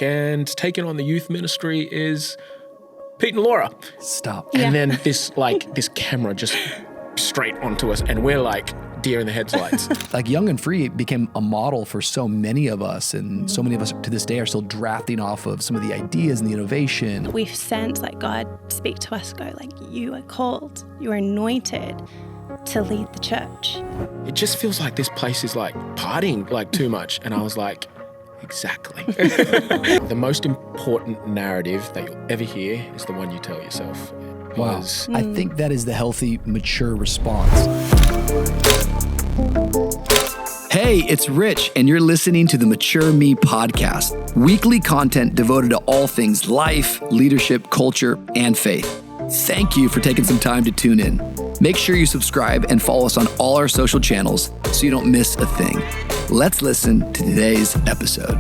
and taking on the youth ministry is Pete and Laura. Stop. And then this camera just straight onto us, and we're like deer in the headlights. Like Young and Free became a model for so many of us, and so many of us to this day are still drafting off of some of the ideas and the innovation. We've sensed like God speak to us, go like, you are called, you are anointed to lead the church. It just feels like this place is like partying like too much. And I was like, exactly. The most important narrative that you'll ever hear is the one you tell yourself. Wow. I think that is the healthy, mature response. Hey, it's Rich, and you're listening to the Mature Me podcast, weekly content devoted to all things life, leadership, culture, and faith. Thank you for taking some time to tune in. Make sure you subscribe and follow us on all our social channels so you don't miss a thing. Let's listen to today's episode.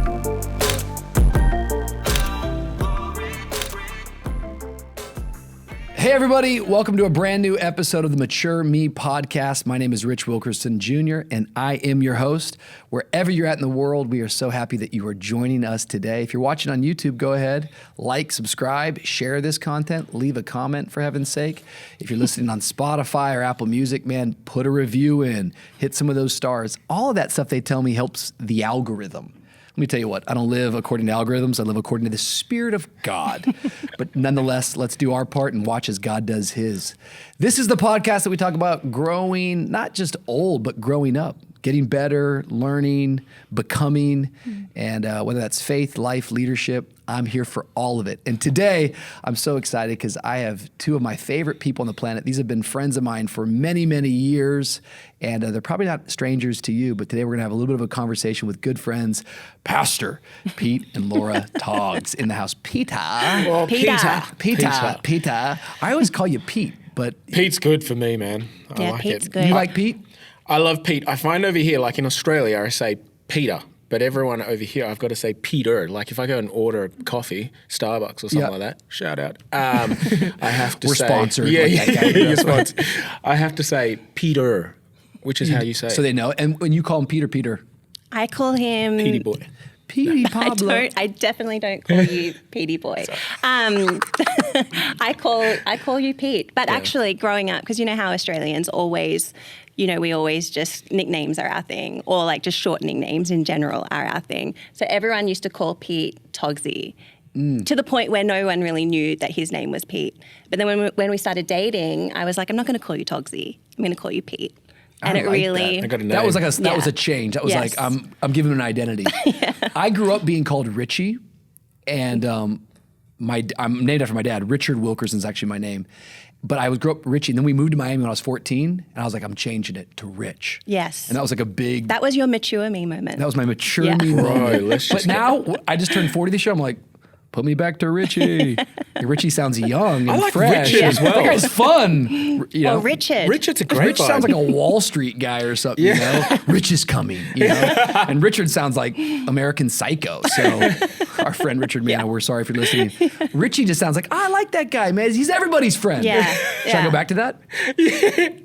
Hey everybody, welcome to a brand new episode of the Mature Me podcast. My name is Rich Wilkerson Jr. and I am your host. Wherever you're at in the world, we are so happy that you are joining us today. If you're watching on YouTube, go ahead, like, subscribe, share this content, leave a comment for heaven's sake. If you're listening on Spotify or Apple Music, man, put a review in, hit some of those stars. All of that stuff, they tell me, helps the algorithm. Let me tell you what, I don't live according to algorithms. I live according to the Spirit of God. But nonetheless, let's do our part and watch as God does his. This is the podcast that we talk about growing, not just old, but growing up, getting better, learning, becoming, and whether that's faith, life, leadership, I'm here for all of it. And today, I'm so excited because I have two of my favorite people on the planet. These have been friends of mine for many, many years, and they're probably not strangers to you, but today we're going to have a little bit of a conversation with good friends, Pastor Pete and Laura Toggs in the house. Peter. Well, Peter. Peter. I always call you Pete, but... Pete's good for me, man. I like Pete's it. good. You like Pete? I love Pete. I find over here, like in Australia, I say Peter. But everyone over here, I've got to say Peter. Like if I go and order a coffee, Starbucks or something like that, shout out. I have to We're say... sponsored. Yeah, like that guy. you're sponsored. I have to say Peter, which is how you say it. So they know. And when you call him Peter. I call him... Petey boy. Petey Pablo. I definitely don't call you Petey boy. I call you Pete. But actually growing up, because you know how Australians always... You know, we always just, nicknames are our thing, or like just shortening names in general are our thing. So everyone used to call Pete Toggsy, to the point where no one really knew that his name was Pete. But then when we started dating, I was like, I'm not going to call you Toggsy. I'm going to call you Pete. And I it like really... I got a name. That was a change. That was Yes. like, I'm giving him an identity. I grew up being called Richie, and I'm named after my dad. Richard Wilkerson is actually my name. But I grew up Richie, and then we moved to Miami when I was 14, and I was like, I'm changing it to Rich. Yes. And that was like a big... That was your mature me moment. That was my mature Yeah. me moment. Let's But just now, I just turned 40 this year, I'm like, put me back to Richie. Richie sounds young and I like fresh. Richard as well. That guy's fun. You know? Well, Richard. Richard's a great Rich vibe. sounds like a Wall Street guy or something, you know? Rich is coming, you know? And Richard sounds like American Psycho. So our friend Richard Manna, we're sorry if you're listening. Richie just sounds like, I like that guy, man. He's everybody's friend. Yeah. Should I go back to that?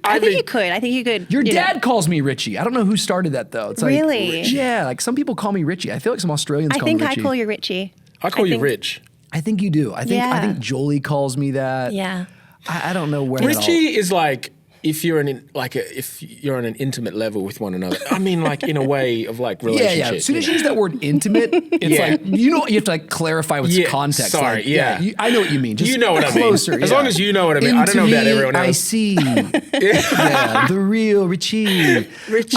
I think you could. Your you dad know. calls me Richie. I don't know who started that, though. It's like, Really? Yeah, like some people call me Richie. I feel like some Australians I call me think Richie. I call you Richie. I call you think- Rich. I think you do. I think Jolie calls me that. Yeah. I don't know where that all... Richie is like if you're on an intimate level with one another. I mean, like in a way of like relationship. Yeah. As soon as you use that word intimate, it's like you have to like clarify what's context. Sorry, like, I know what you mean. Just you know what I mean. closer, As long as you know what I mean. I don't know about everyone else. I see. Yeah, the real Richie.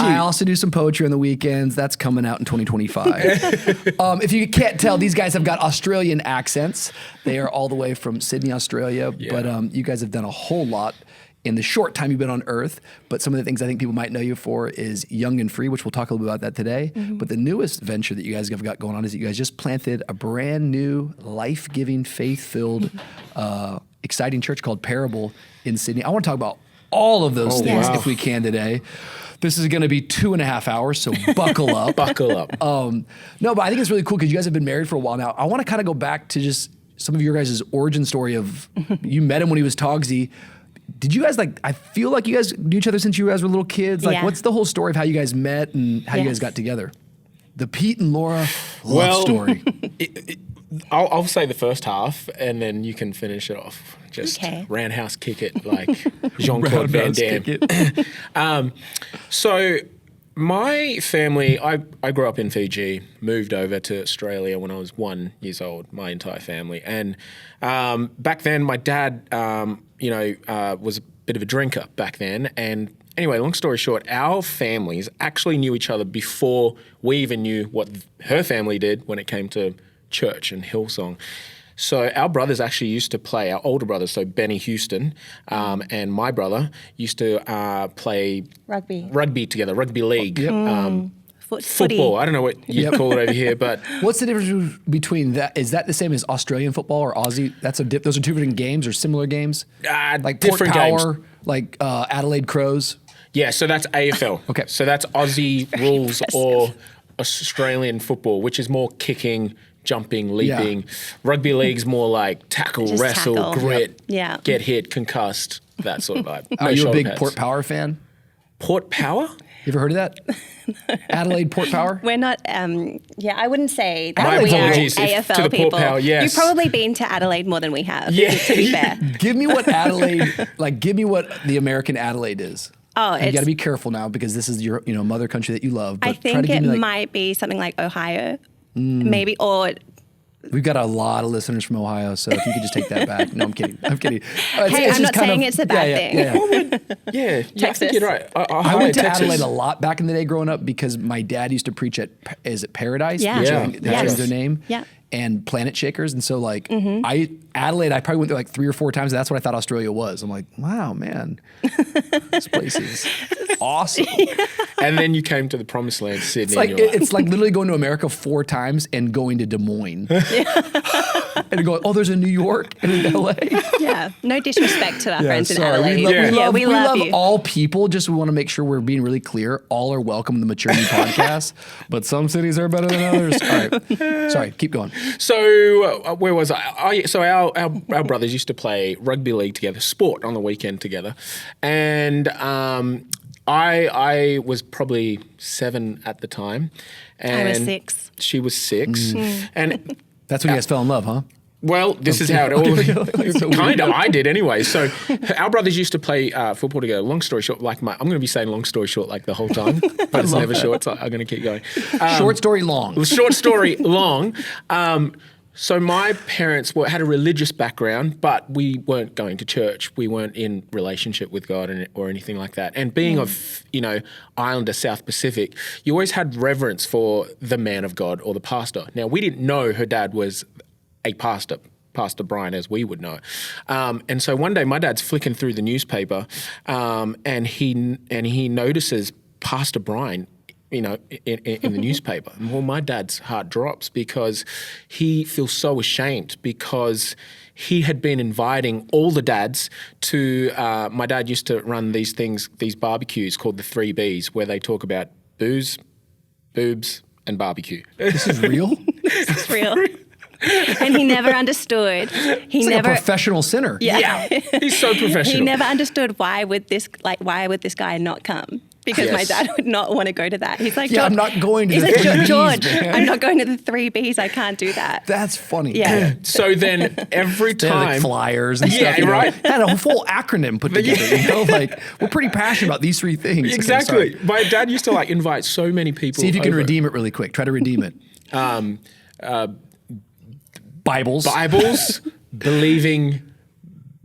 I also do some poetry on the weekends. That's coming out in 2025. If you can't tell, these guys have got Australian accents. They are all the way from Sydney, Australia. Yeah. But you guys have done a whole lot in the short time you've been on Earth. But some of the things I think people might know you for is Young and Free, which we'll talk a little bit about that today. But the newest venture that you guys have got going on is that you guys just planted a brand new, life-giving, faith-filled, exciting church called Parable in Sydney. I want to talk about all of those things if we can today. This is going to be 2.5 hours, so buckle up. Buckle up. No, but I think it's really cool because you guys have been married for a while now. I want to kind of go back to just some of your guys' origin story of you met him when he was Toggsy. Did you guys I feel like you guys knew each other since you guys were little kids. Like, what's the whole story of how you guys met and how you guys got together? The Pete and Laura love story. I'll say the first half, and then you can finish it off. Just roundhouse kick it like Jean-Claude Van Damme. So my family, I grew up in Fiji, moved over to Australia when I was 1 year old, my entire family. And back then, my dad, was a bit of a drinker back then. And anyway, long story short, our families actually knew each other before we even knew what her family did when it came to church and Hillsong. So our brothers actually used to play, our older brothers, so Benny Houston and my brother used to play rugby together, rugby league. Football. I don't know what you call it over here, but what's the difference between that? Is that the same as Australian football or Aussie? Those are two different games or similar games? Like different Port Power, games. like Adelaide Crows? Yeah, so that's AFL. Okay. So that's Aussie rules or Australian football, which is more kicking, jumping, leaping. Rugby league's more like tackle, Just wrestle, tackle. grit, Get hit, concussed, that sort of vibe. Are you a big Port Power fan? Port Power? You ever heard of that? Adelaide Port Power? We're not, I wouldn't say that My we are apologies AFL to the people. Port Power, yes. You've probably been to Adelaide more than we have, Yeah. to be fair. Give me what Adelaide, give me what the American Adelaide is. Oh, you got to be careful now because this is your mother country that you love. But I think it might be something like Ohio, maybe, or... We've got a lot of listeners from Ohio, so if you could just take that back. No, I'm kidding. Hey, I'm not saying it's a bad thing. Yeah, I think you're right. I went to Adelaide a lot back in the day growing up because my dad used to preach at, is it Paradise? Yeah. That was their name. Yeah. And Planet Shakers. And so Adelaide, I probably went there like 3 or 4 times. And that's what I thought Australia was. I'm like, wow, man, this place is awesome. And then you came to the promised land, Sydney. It's like literally going to America 4 times and going to Des Moines. And going, oh, there's a New York and an LA. Yeah, no disrespect to our friends in Adelaide. We love you. all people. Just we want to make sure we're being really clear. All are welcome in the Mature Me podcast, but some cities are better than others. All right, sorry, keep going. So where was I? So our brothers used to play rugby league together, sport on the weekend together, and I was probably 7 at the time, and I was 6. She was 6, and that's when you guys fell in love, huh? Well, this is how it all kind of I did anyway. So our brothers used to play football together. Long story short, I'm going to be saying long story short like the whole time, but it's never short. So I'm going to keep going. Short story long. Short story long. So my parents had a religious background, but we weren't going to church. We weren't in relationship with God or anything like that. And being of, Islander, South Pacific, you always had reverence for the man of God or the pastor. Now, we didn't know her dad was a pastor, Pastor Brian, as we would know. And so one day my dad's flicking through the newspaper and he notices Pastor Brian in the newspaper. Well, my dad's heart drops because he feels so ashamed because he had been inviting all the dads to, my dad used to run these barbecues called the 3 Bs, where they talk about booze, boobs, and barbecue. This is real? It's real. And he never understood. He's like a professional sinner. Yeah. He's so professional. He never understood why would this guy not come? Because my dad would not want to go to that. He's like, I'm not going to the 3 Bs, George, man. I'm not going to the 3 Bs. I can't do that. That's funny. Yeah. So then every They had, time... like, flyers and stuff. Right. Had a full acronym put together. We're pretty passionate about these 3 things. Exactly. Okay, my dad used to invite so many people. see if you can over. redeem it really quick. Try to redeem it. Bibles, believing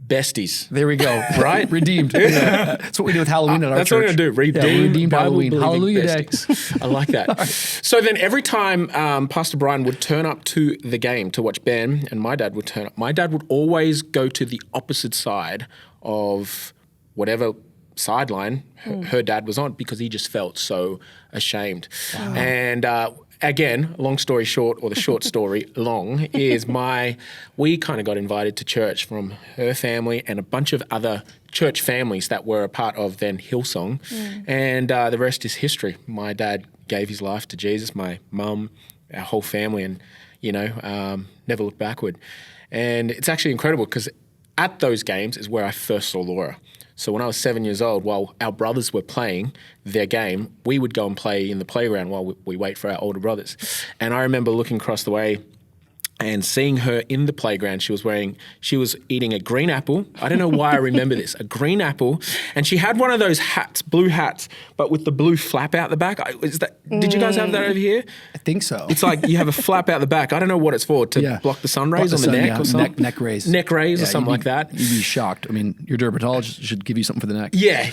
besties. There we go. Right? Redeemed. Yeah. That's what we do with Halloween at our That's church. what I'm going to do. Redeemed Bible Halloween. believing Hallelujah besties. Day. I like that. So then every time Pastor Brian would turn up to the game to watch Ben and my dad would turn up, my dad would always go to the opposite side of whatever sideline her dad was on because he just felt so ashamed. Wow. And again, long story short, or the short story long, is we kind of got invited to church from her family and a bunch of other church families that were a part of then Hillsong. And the rest is history. My dad gave his life to Jesus, my mum, our whole family, and, never looked backward. And it's actually incredible because at those games is where I first saw Laura. So when I was 7 years old, while our brothers were playing their game, we would go and play in the playground while we wait for our older brothers. And I remember looking across the way and seeing her in the playground. She was eating a green apple. I don't know why I remember this, a green apple. And she had one of those hats, blue hats, but with the blue flap out the back. Did you guys have that over here? I think so. It's like you have a flap out the back. I don't know what it's for, to block the sun rays on the neck or something. Neck rays. Neck rays or something like that. You'd be shocked. I mean, your dermatologist should give you something for the neck. Yeah.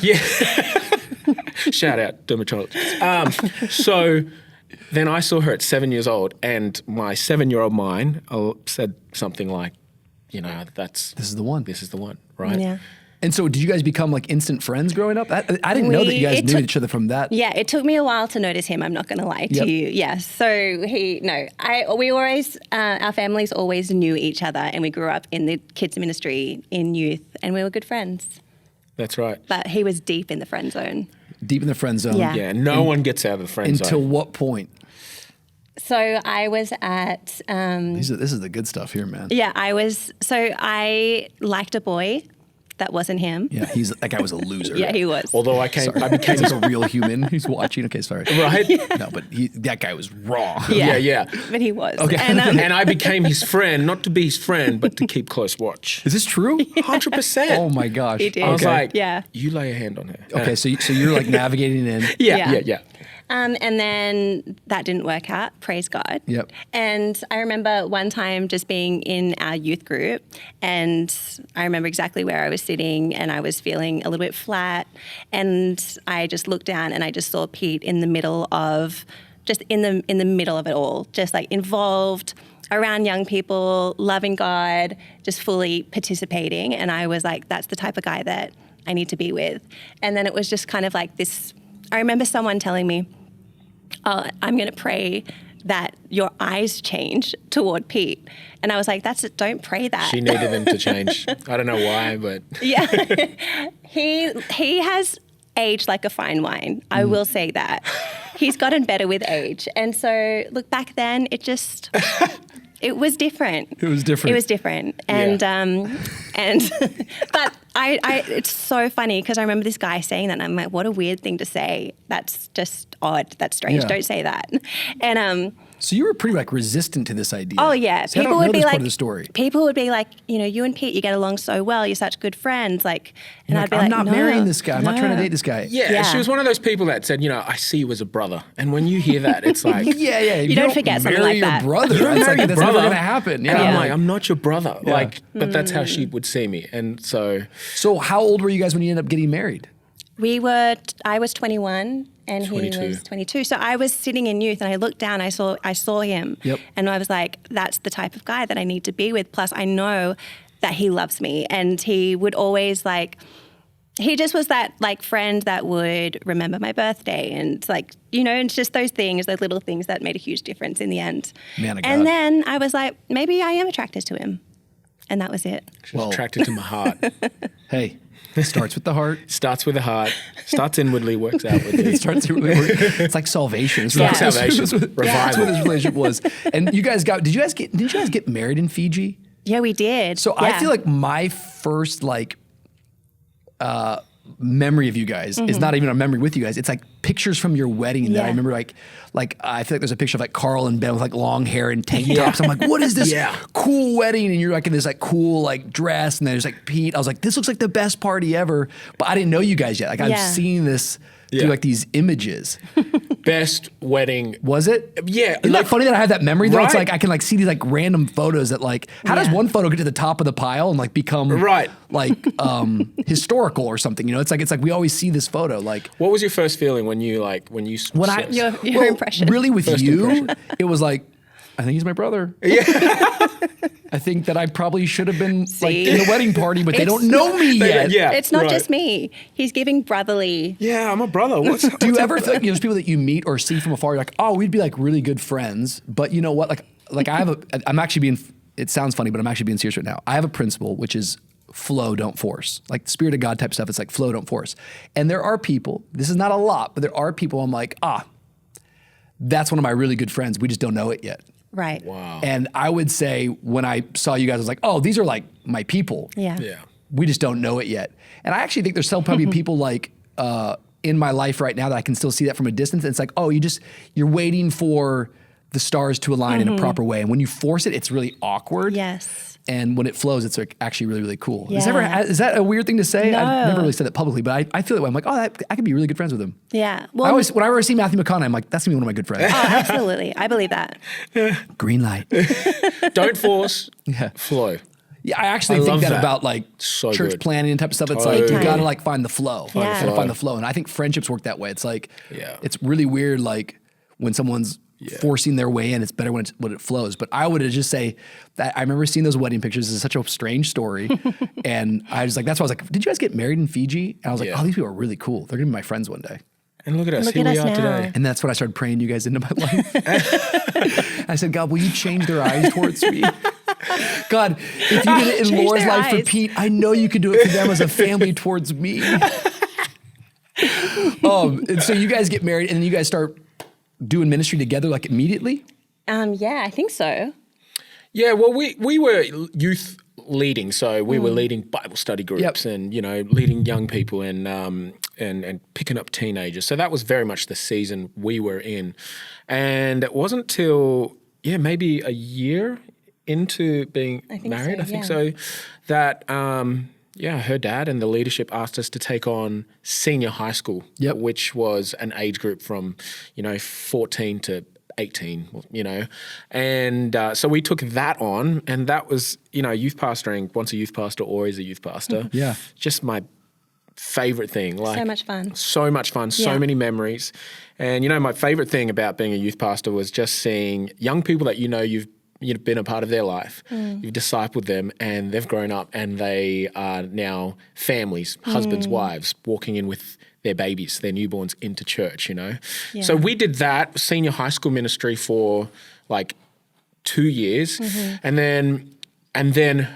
Shout out, dermatologist. So then I saw her at 7 years old, and my 7-year-old mind said something like, this is the one. This is the one, right? Yeah. And so did you guys become like instant friends growing up? I didn't know that you guys knew each other from that. Yeah, it took me a while to notice him. I'm not going to lie to you. Yeah. So we always, our families always knew each other, and we grew up in the kids ministry in youth, and we were good friends. That's right. But he was deep in the friend zone. Deep in the friend zone. Yeah. Yeah, no one gets out of the friend zone. Until what point? So I was at... This is the good stuff here, man. Yeah, I liked a boy. That wasn't him. Yeah, that guy was a loser. Yeah, he was. Although I became He's a real human. He's watching. Okay, sorry. Right? No, but that guy was wrong. Yeah. But he was. Okay. And I became his friend, not to be his friend, but to keep close watch. Is this true? 100%. Oh my gosh. He did. I was like, yeah. You lay a hand on her. Okay, so you're like navigating in. Yeah. And then that didn't work out, praise God. Yep. And I remember one time just being in our youth group, and I remember exactly where I was sitting, and I was feeling a little bit flat, and I just looked down and I just saw Pete in the middle of, just in the middle of it all, just like involved, around young people, loving God, just fully participating. And I was like, that's the type of guy that I need to be with. And then it was just kind of like this, I remember someone telling me, I'm going to pray that your eyes change toward Pete. And I was like, don't pray that. She needed them to change. I don't know why, but... Yeah. He has aged like a fine wine. I will say that. He's gotten better with age. And so, look, back then, it was different. It was different. And but it's so funny because I remember this guy saying that, and I'm like, what a weird thing to say. That's just odd. That's strange. Yeah. Don't say that. And so you were pretty like resistant to this idea. oh yeah, See, people would be like, part of the story. People would be like, you and Pete, you get along so well. You're such good friends. Like, and You're I'd be I'm like, not no, marrying this guy. I'm not trying to no. date this guy. Yeah, she was one of those people that said, I see you as a brother. And when you hear that, it's like... Yeah. You don't forget something like that. Marry your brother. You don't That's marry your that's brother. never going to happen. Yeah. And I'm like, I'm not your brother. Yeah. But that's how she would see me. And so... So how old were you guys when you ended up getting married? I was 21 and 22. he was 22. So I was sitting in youth and I looked down, I saw him. Yep. And I was like, that's the type of guy that I need to be with. Plus I know that he loves me, and he would always he just was that friend that would remember my birthday, and it's just those things, those little things that made a huge difference in the end. Man of God. And then I was like, maybe I am attracted to him. And that was it. She was attracted to my heart. Hey, it starts with the heart. Starts with the heart. Starts inwardly, works outwardly. It starts inwardly. It's like salvation. It's like like salvation. That's Revival. what this relationship was. And you guys did you guys get married in Fiji? Yeah, we did. So yeah. I feel like my first memory of you guys is not even a memory with you guys. It's like pictures from your wedding that I remember like I feel like there's a picture of like Carl and Ben with like long hair and tank tops. I'm like, what is this cool wedding? And you're like in this like cool like dress, and then there's like Pete. I was like, this looks like the best party ever. But I didn't know you guys yet. Like I've seen this through like these images. Best wedding. Was it? Yeah. Isn't that funny that I have that memory though? Right. It's like I can like see these like random photos that like, how does one photo get to the top of the pile and like become like historical or something? It's like we always see this photo. Like, What was your first feeling when you Your impression. Really with First you, impression. it was like, I think he's my brother. Yeah. I think that I probably should have been like in the wedding party, but they don't know me They yet. don't- yeah. It's not right. just me. He's giving brotherly. Yeah, I'm a brother. Do you ever think there's people that you meet or see from afar? You're like, oh, we'd be like really good friends, but you know what? I'm actually being. It sounds funny, but I'm actually being serious right now. I have a principle which is flow, don't force. Like Spirit of God type stuff. It's like flow, don't force. And there are people. This is not a lot, but there are people. I'm like, that's one of my really good friends. We just don't know it yet. Right. Wow. And I would say when I saw you guys, I was like, oh, these are like my people. Yeah. Yeah. we just don't know it yet. And I actually think there's still probably people like in my life right now that I can still see that from a distance. And it's like, oh, you're waiting for the stars to align in a proper way. And when you force it, it's really awkward. Yes. And when it flows, it's like actually really, really cool. Yeah. Is that a weird thing to say? No. I've never really said it publicly, but I feel that way. I'm like, oh, I could be really good friends with him. Yeah. Well, Whenever I see Matthew McConaughey, I'm like, that's gonna be one of my good friends. oh, absolutely. I believe that. Green light. Don't force, Yeah. flow. Yeah, I actually think love that that. about like So church good. planning and type of stuff. It's like, you Totally. gotta like find the flow. Yeah. You gotta find the flow. And I think friendships work that way. It's like, Yeah. it's really weird like when someone's forcing their way in, it's better when it flows. But I would just say that I remember seeing those wedding pictures. It's such a strange story. And I was like, that's why I was like, did you guys get married in Fiji? And I was like, oh, these people are really cool. They're gonna be my friends one day. And look at us, Look here at we us are now. today. And that's when I started praying you guys into my life. I said, God, will you change their eyes towards me? God, if you did it in Change Laura's their life for eyes. Pete, I know you could do it for them as a family towards me. And so you guys get married and then you guys start doing ministry together like immediately? Yeah, I think so. Yeah, well, we were youth leading, so we were leading Bible study groups and leading young people and picking up teenagers. So that was very much the season we were in, and it wasn't till maybe a year into being married, I think so, that her dad and the leadership asked us to take on senior high school, which was an age group from 14 to 18, and so we took that on, and that was, youth pastoring, once a youth pastor, always a youth pastor. Yeah. Just my favorite thing. Like So much fun. So much fun, so many memories. And, my favorite thing about being a youth pastor was just seeing young people that you've been a part of their life, you've discipled them, and they've grown up, and they are now families, husbands, wives, walking in with their babies, their newborns into church, So we did that senior high school ministry for like 2 years. And then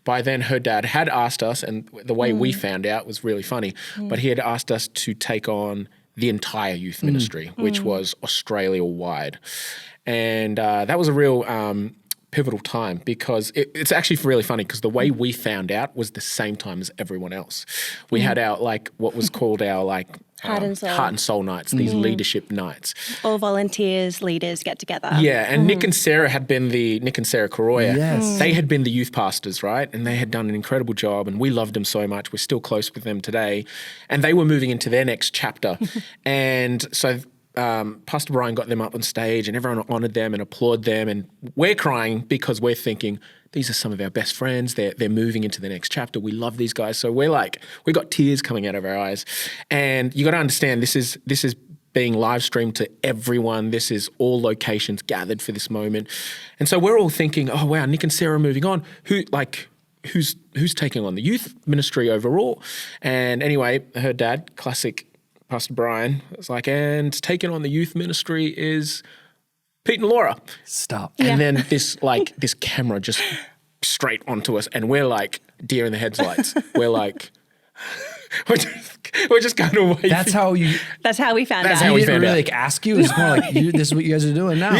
by then her dad had asked us, and the way we found out was really funny, but he had asked us to take on the entire youth ministry, which was Australia-wide. And that was a real pivotal time because it's actually really funny because the way we found out was the same time as everyone else. We had our what was called our Heart and Soul nights, these leadership nights. All volunteers, leaders get together. Yeah, and Nick and Sarah Koroya, Yes. they had been the youth pastors, right? And they had done an incredible job, and we loved them so much. We're still close with them today. And they were moving into their next chapter. And so Pastor Brian got them up on stage and everyone honored them and applauded them, and we're crying because we're thinking, these are some of our best friends. They're moving into the next chapter. We love these guys. So we got tears coming out of our eyes. And you got to understand, this is being live streamed to everyone. This is all locations gathered for this moment. And so we're all thinking, oh wow, Nick and Sarah are moving on. Who's taking on the youth ministry overall? And anyway, her dad, classic Pastor Brian, was like, and taking on the youth ministry is Pete and Laura. Stop. And then this camera just straight onto us, and we're like deer in the headlights. We're like, we're just going to wait. That's how we found out. how we we didn't found really out. ask you. It's more like, this is what you guys are doing now.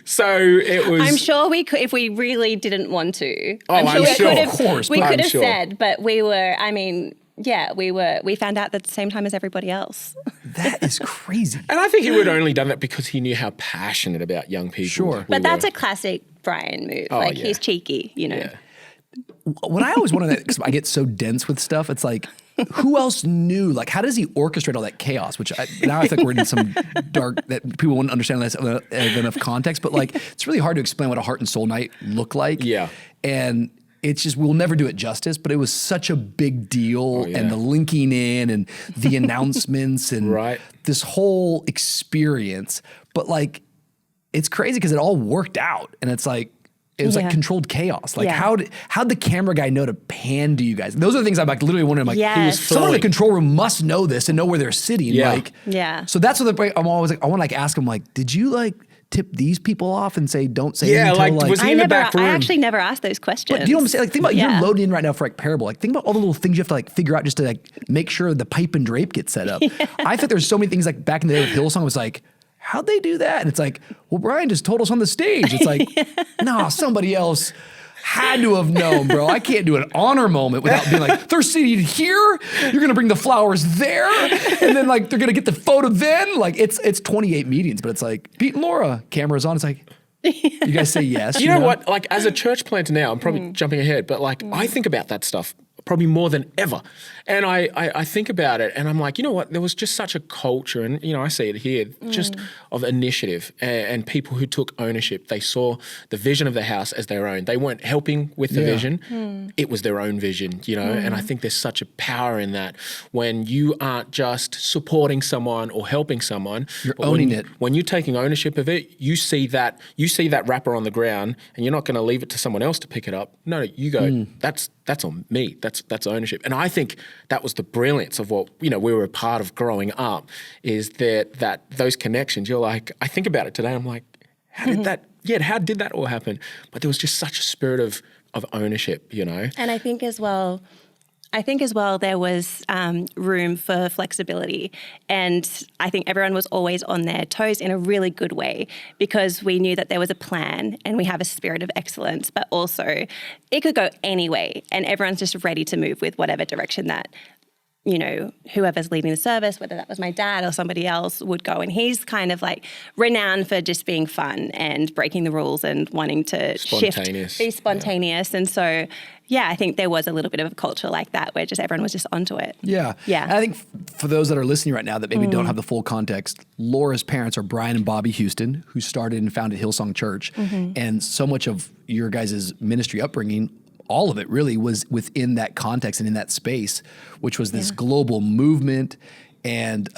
So it was. I'm sure we could, if we really didn't want to. I'm sure. We Of course, we but could I'm have sure. said, but we were. I mean, we found out at the same time as everybody else. That is crazy. And I think he would have only done that because he knew how passionate about young people. Sure. we But that's were. a classic Brian move. Oh, yeah. He's cheeky, Yeah. What I always wonder, because I get so dense with stuff, it's like, who else knew? Like, how does he orchestrate all that chaos? Now I think we're in some dark that people wouldn't understand unless have enough context. But like, it's really hard to explain what a heart and soul night look like. Yeah. And it's just, we'll never do it justice, but it was such a big deal, and the linking in and the announcements and Right. this whole experience. But like, it's crazy because it all worked out, and it's like, it was like controlled chaos. Like how'd the camera guy know to pan to you guys? Those are the things I'm like literally wondering. Like, Yes. someone in the control room must know this and know where they're sitting. Yeah. Like, Yeah. So that's what I'm always like. I want to like ask him like, did you like tip these people off and say don't say Yeah, anything like, was he I in the never. back room? I actually never asked those questions. But do you know what I'm saying? Like, think about Yeah. you're loading in right now for like Parable. Like, think about all the little things you have to like figure out just to like make sure the pipe and drape get set up. I think there's so many things like back in the day with Hillsong, it was like, how'd they do that? And it's like, well, Brian just told us on the stage. It's like, no, somebody else. had to have known, bro. I can't do an honor moment without being like, they're seated here. You're going to bring the flowers there. And then like, they're going to get the photo then. Like it's 28 meetings, but it's like, Pete and Laura, camera's on. It's like, you guys say yes. You know what? Like as a church planter now, I'm probably jumping ahead, but like I think about that stuff probably more than ever. And I think about it and I'm like, you know what? There was just such a culture and, you know, I see it here, just of initiative and people who took ownership. They saw the vision of the house as their own. They weren't helping with the vision. It was their own vision, you know? And I think there's such a power in that when you aren't just supporting someone or helping someone. You're owning it. When you're taking ownership of it, you see that wrapper on the ground and you're not going to leave it to someone else to pick it up. No, you go, that's on me. That's ownership. And I think that was the brilliance of what, you know, we were a part of growing up is that those connections, you're like, I think about it today, I'm like, how did that all happen? But there was just such a spirit of ownership, you know? And I think as well, there was room for flexibility. And I think everyone was always on their toes in a really good way because we knew that there was a plan and we have a spirit of excellence, but also it could go any way and everyone's just ready to move with whatever direction that, you know, whoever's leading the service, whether that was my dad or somebody else, would go. And he's kind of like renowned for just being fun and breaking the rules and wanting to be spontaneous. And so, yeah, I think there was a little bit of a culture like that where just everyone was just onto it. Yeah. Yeah. And I think for those that are listening right now that maybe don't have the full context, Laura's parents are Brian and Bobby Houston, who started and founded Hillsong Church. And so much of your guys' ministry upbringing, all of it really was within that context and in that space, which was this global movement and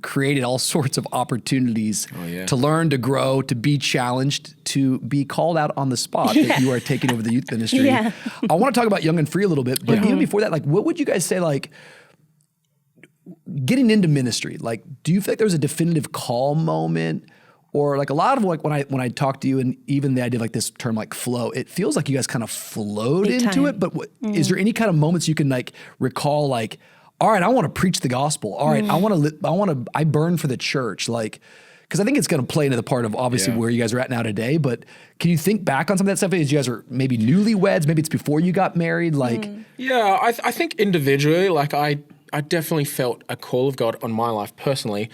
created all sorts of opportunities to learn, to grow, to be challenged, to be called out on the spot that you are taking over the youth ministry. I want to talk about Young and Free a little bit, but even before that, like, what would you guys say, like, getting into ministry, like, do you feel like there was a definitive call moment? Or like a lot of like when I talk to you and even the idea of like this term like flow, it feels like you guys kind of flowed into it. But is there any kind of moments you can like recall like, all right, I want to preach the gospel. All right, I burn for the church. Like, because I think it's going to play into the part of obviously where you guys are at now today. But can you think back on some of that stuff as you guys are maybe newlyweds? Maybe it's before you got married. Like, yeah, I think individually, like I definitely felt a call of God on my life personally.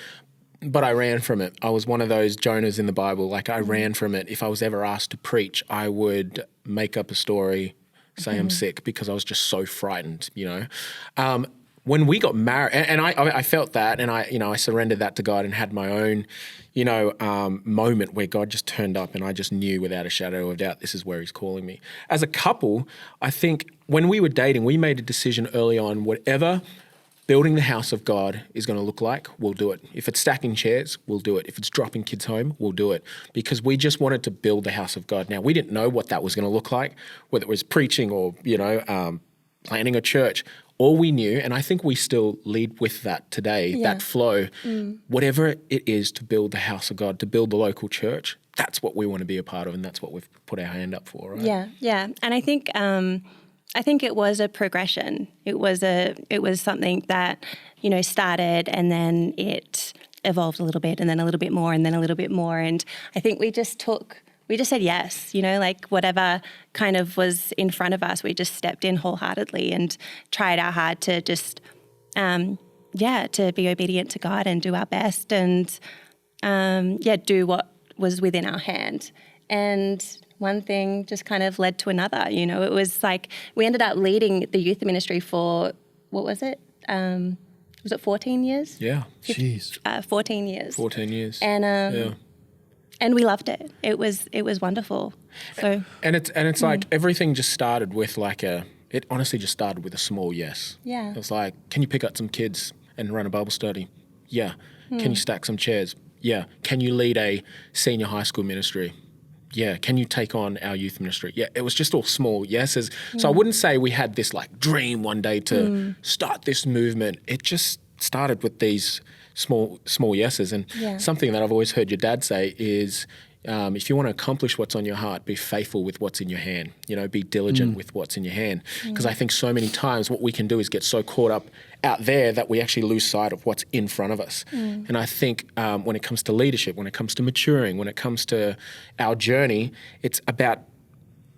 But I ran from it. I was one of those Jonahs in the Bible. Like I ran from it. If I was ever asked to preach, I would make up a story, say I'm sick because I was just so frightened, you know. When we got married, and I felt that and I surrendered that to God and had my own, you know, moment where God just turned up and I just knew without a shadow of doubt, this is where he's calling me. As a couple, I think when we were dating, we made a decision early on, whatever building the house of God is going to look like, we'll do it. If it's stacking chairs, we'll do it. If it's dropping kids home, we'll do it. Because we just wanted to build the house of God. Now, we didn't know what that was going to look like, whether it was preaching or, you know, planning a church. All we knew, and I think we still lead with that today, that flow, whatever it is to build the house of God, to build the local church, that's what we want to be a part of, and that's what we've put our hand up for, right? Yeah. And I think it was a progression. It was something that, you know, started and then it evolved a little bit and then a little bit more and then a little bit more. And I think we just said yes, you know, like whatever kind of was in front of us, we just stepped in wholeheartedly and tried our hard to just, to be obedient to God and do our best and, do what was within our hand. And one thing just kind of led to another, you know. It was like we ended up leading the youth ministry for, what was it? Was it 14 years? Yeah. Jeez. 14 years. 14 years. And we loved it. It was wonderful. So and it's like everything just started with it honestly just started with a small yes. Yeah. It was like, can you pick up some kids and run a Bible study? Yeah. Can you stack some chairs? Yeah. Can you lead a senior high school ministry? Yeah. Can you take on our youth ministry? Yeah. It was just all small yeses. So I wouldn't say we had this like dream one day to start this movement. It just started with these small yeses. And something that I've always heard your dad say is, if you want to accomplish what's on your heart, be faithful with what's in your hand. You know, be diligent with what's in your hand. Because I think so many times what we can do is get so caught up out there that we actually lose sight of what's in front of us. And I think when it comes to leadership, when it comes to maturing, when it comes to our journey, it's about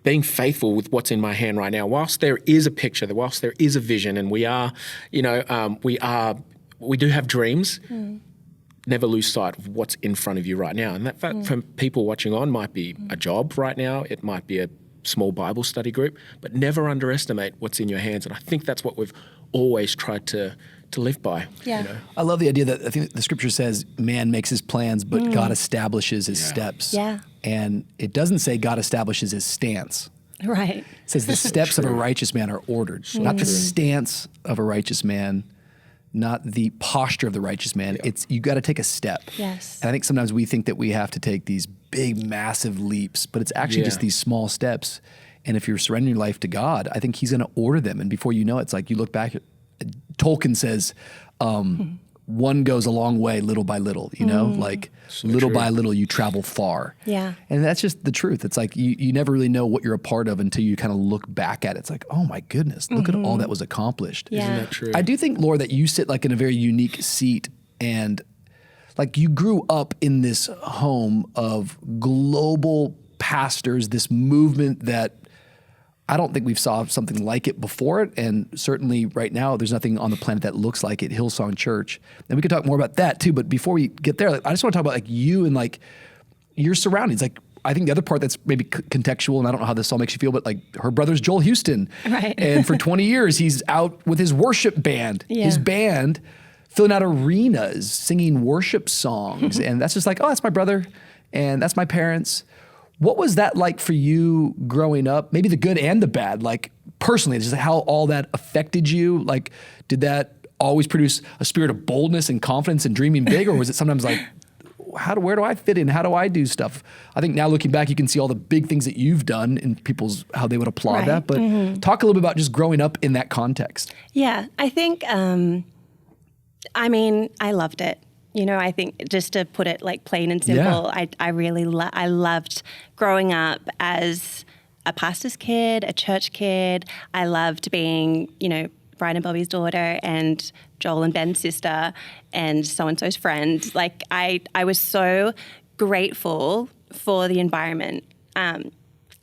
being faithful with what's in my hand right now, whilst there is a picture, whilst there is a vision, and we do have dreams, never lose sight of what's in front of you right now. And that for people watching on might be a job right now, it might be a small Bible study group, but never underestimate what's in your hands. And I think that's what we've always tried to live by. Yeah. I love the idea that I think the scripture says man makes his plans, but God establishes his steps. Yeah. And it doesn't say God establishes his stance. Right. It says the steps of a righteous man are ordered, not the stance of a righteous man, not the posture of the righteous man. It's you got to take a step. Yes. And I think sometimes we think that we have to take these big, massive leaps, but it's actually just these small steps. And if you're surrendering your life to God, I think he's going to order them. And before you know it, it's like you look back at, Tolkien says, one goes a long way little by little, like so little by little you travel far. Yeah. And that's just the truth. It's like you never really know what you're a part of until you kind of look back at it. It's like, oh my goodness, look at all that was accomplished. Yeah. Isn't that true? I do think, Laura, that you sit like in a very unique seat, and like you grew up in this home of global pastors, this movement that I don't think we've saw something like it before it, and certainly right now there's nothing on the planet that looks like it, Hillsong Church. And we could talk more about that too, but before we get there, I just want to talk about like you and like your surroundings. Like I think the other part that's maybe contextual, and I don't know how this all makes you feel, but like her brother's Joel Houston. Right. And for 20 years, he's out with his worship band, his band filling out arenas, singing worship songs. And that's just like, oh, that's my brother and that's my parents. What was that like for you growing up? Maybe the good and the bad, like personally, just how all that affected you. Like, did that always produce a spirit of boldness and confidence and dreaming big? Or was it sometimes like, where do I fit in? How do I do stuff? I think now looking back, you can see all the big things that you've done and how they would applaud that. But talk a little bit about just growing up in that context. Yeah, I think, I loved it. I think just to put it like plain and simple, I really I loved growing up as a pastor's kid, a church kid. I loved being, Brian and Bobby's daughter and Joel and Ben's sister and so-and-so's friend. Like I was so grateful for the environment.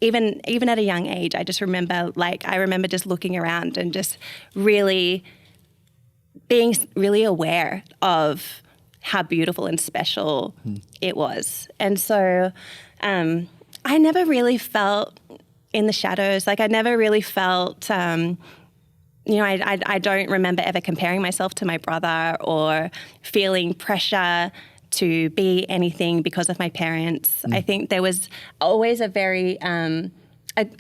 Even at a young age, I just remember, I remember just looking around and just really being really aware of how beautiful and special it was. And so I never really felt in the shadows. Like I never really felt, I don't remember ever comparing myself to my brother or feeling pressure to be anything because of my parents. I think there was always a very,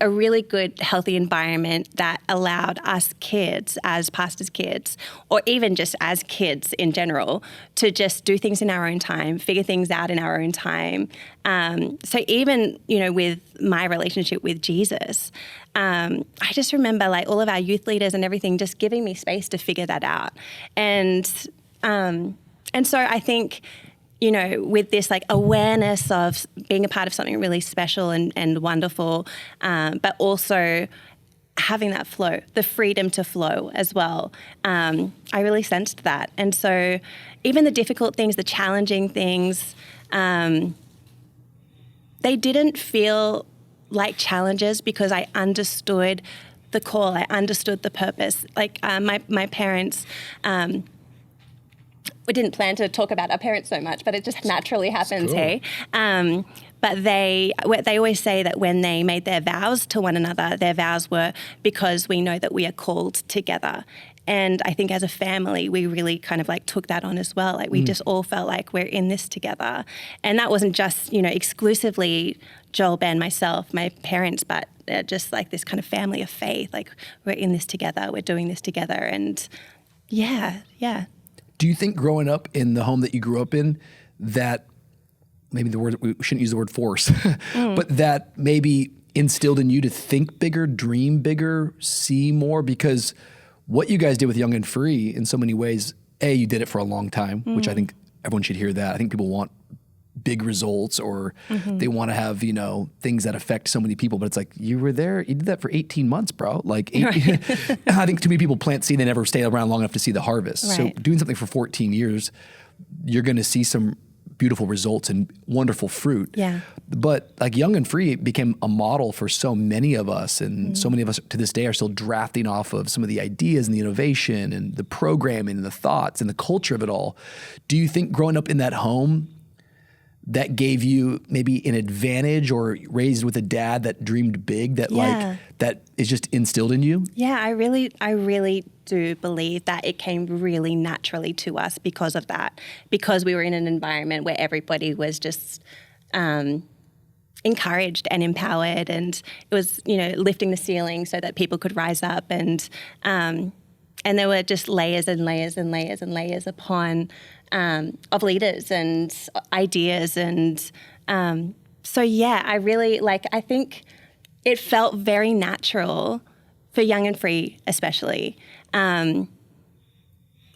a really good, healthy environment that allowed us kids, as pastors' kids, or even just as kids in general, to just do things in our own time, figure things out in our own time. So even, with my relationship with Jesus, I just remember all of our youth leaders and everything just giving me space to figure that out. And so I think, with this awareness of being a part of something really special and wonderful, but also having that flow, the freedom to flow as well. I really sensed that. And so even the difficult things, the challenging things, they didn't feel like challenges because I understood the call, I understood the purpose. My parents, we didn't plan to talk about our parents so much, but it just naturally happens, hey? But they always say that when they made their vows to one another, their vows were because we know that we are called together. And I think as a family, we really kind of took that on as well. We just all felt like we're in this together. And that wasn't just, exclusively Joel, Ben, myself, my parents, but just this kind of family of faith. We're in this together, we're doing this together. And yeah. Do you think growing up in the home that you grew up in, that maybe we shouldn't use the word force, but that maybe instilled in you to think bigger, dream bigger, see more? Because what you guys did with Young and Free in so many ways, you did it for a long time, which I think everyone should hear that. I think people want big results or they want to have, things that affect so many people, but it's like, you were there, you did that for 18 months, bro. I think too many people plant seed, they never stay around long enough to see the harvest. Right. So doing something for 14 years, you're going to see some beautiful results and wonderful fruit. Yeah. But like Young and Free became a model for so many of us, and so many of us to this day are still drafting off of some of the ideas and the innovation and the programming and the thoughts and the culture of it all. Do you think growing up in that home that gave you maybe an advantage, or raised with a dad that dreamed big, that like that is just instilled in you? Yeah, I really do believe that it came really naturally to us because of that, because we were in an environment where everybody was just encouraged and empowered, and it was, you know, lifting the ceiling so that people could rise up, and there were just layers and layers and layers and layers upon of leaders and ideas, and so yeah, I really I think it felt very natural for Young and Free, especially.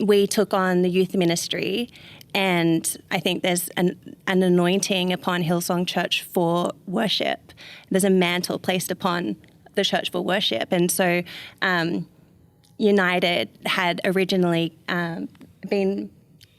We took on the youth ministry, and I think there's an anointing upon Hillsong Church for worship. There's a mantle placed upon the church for worship. And so United had originally been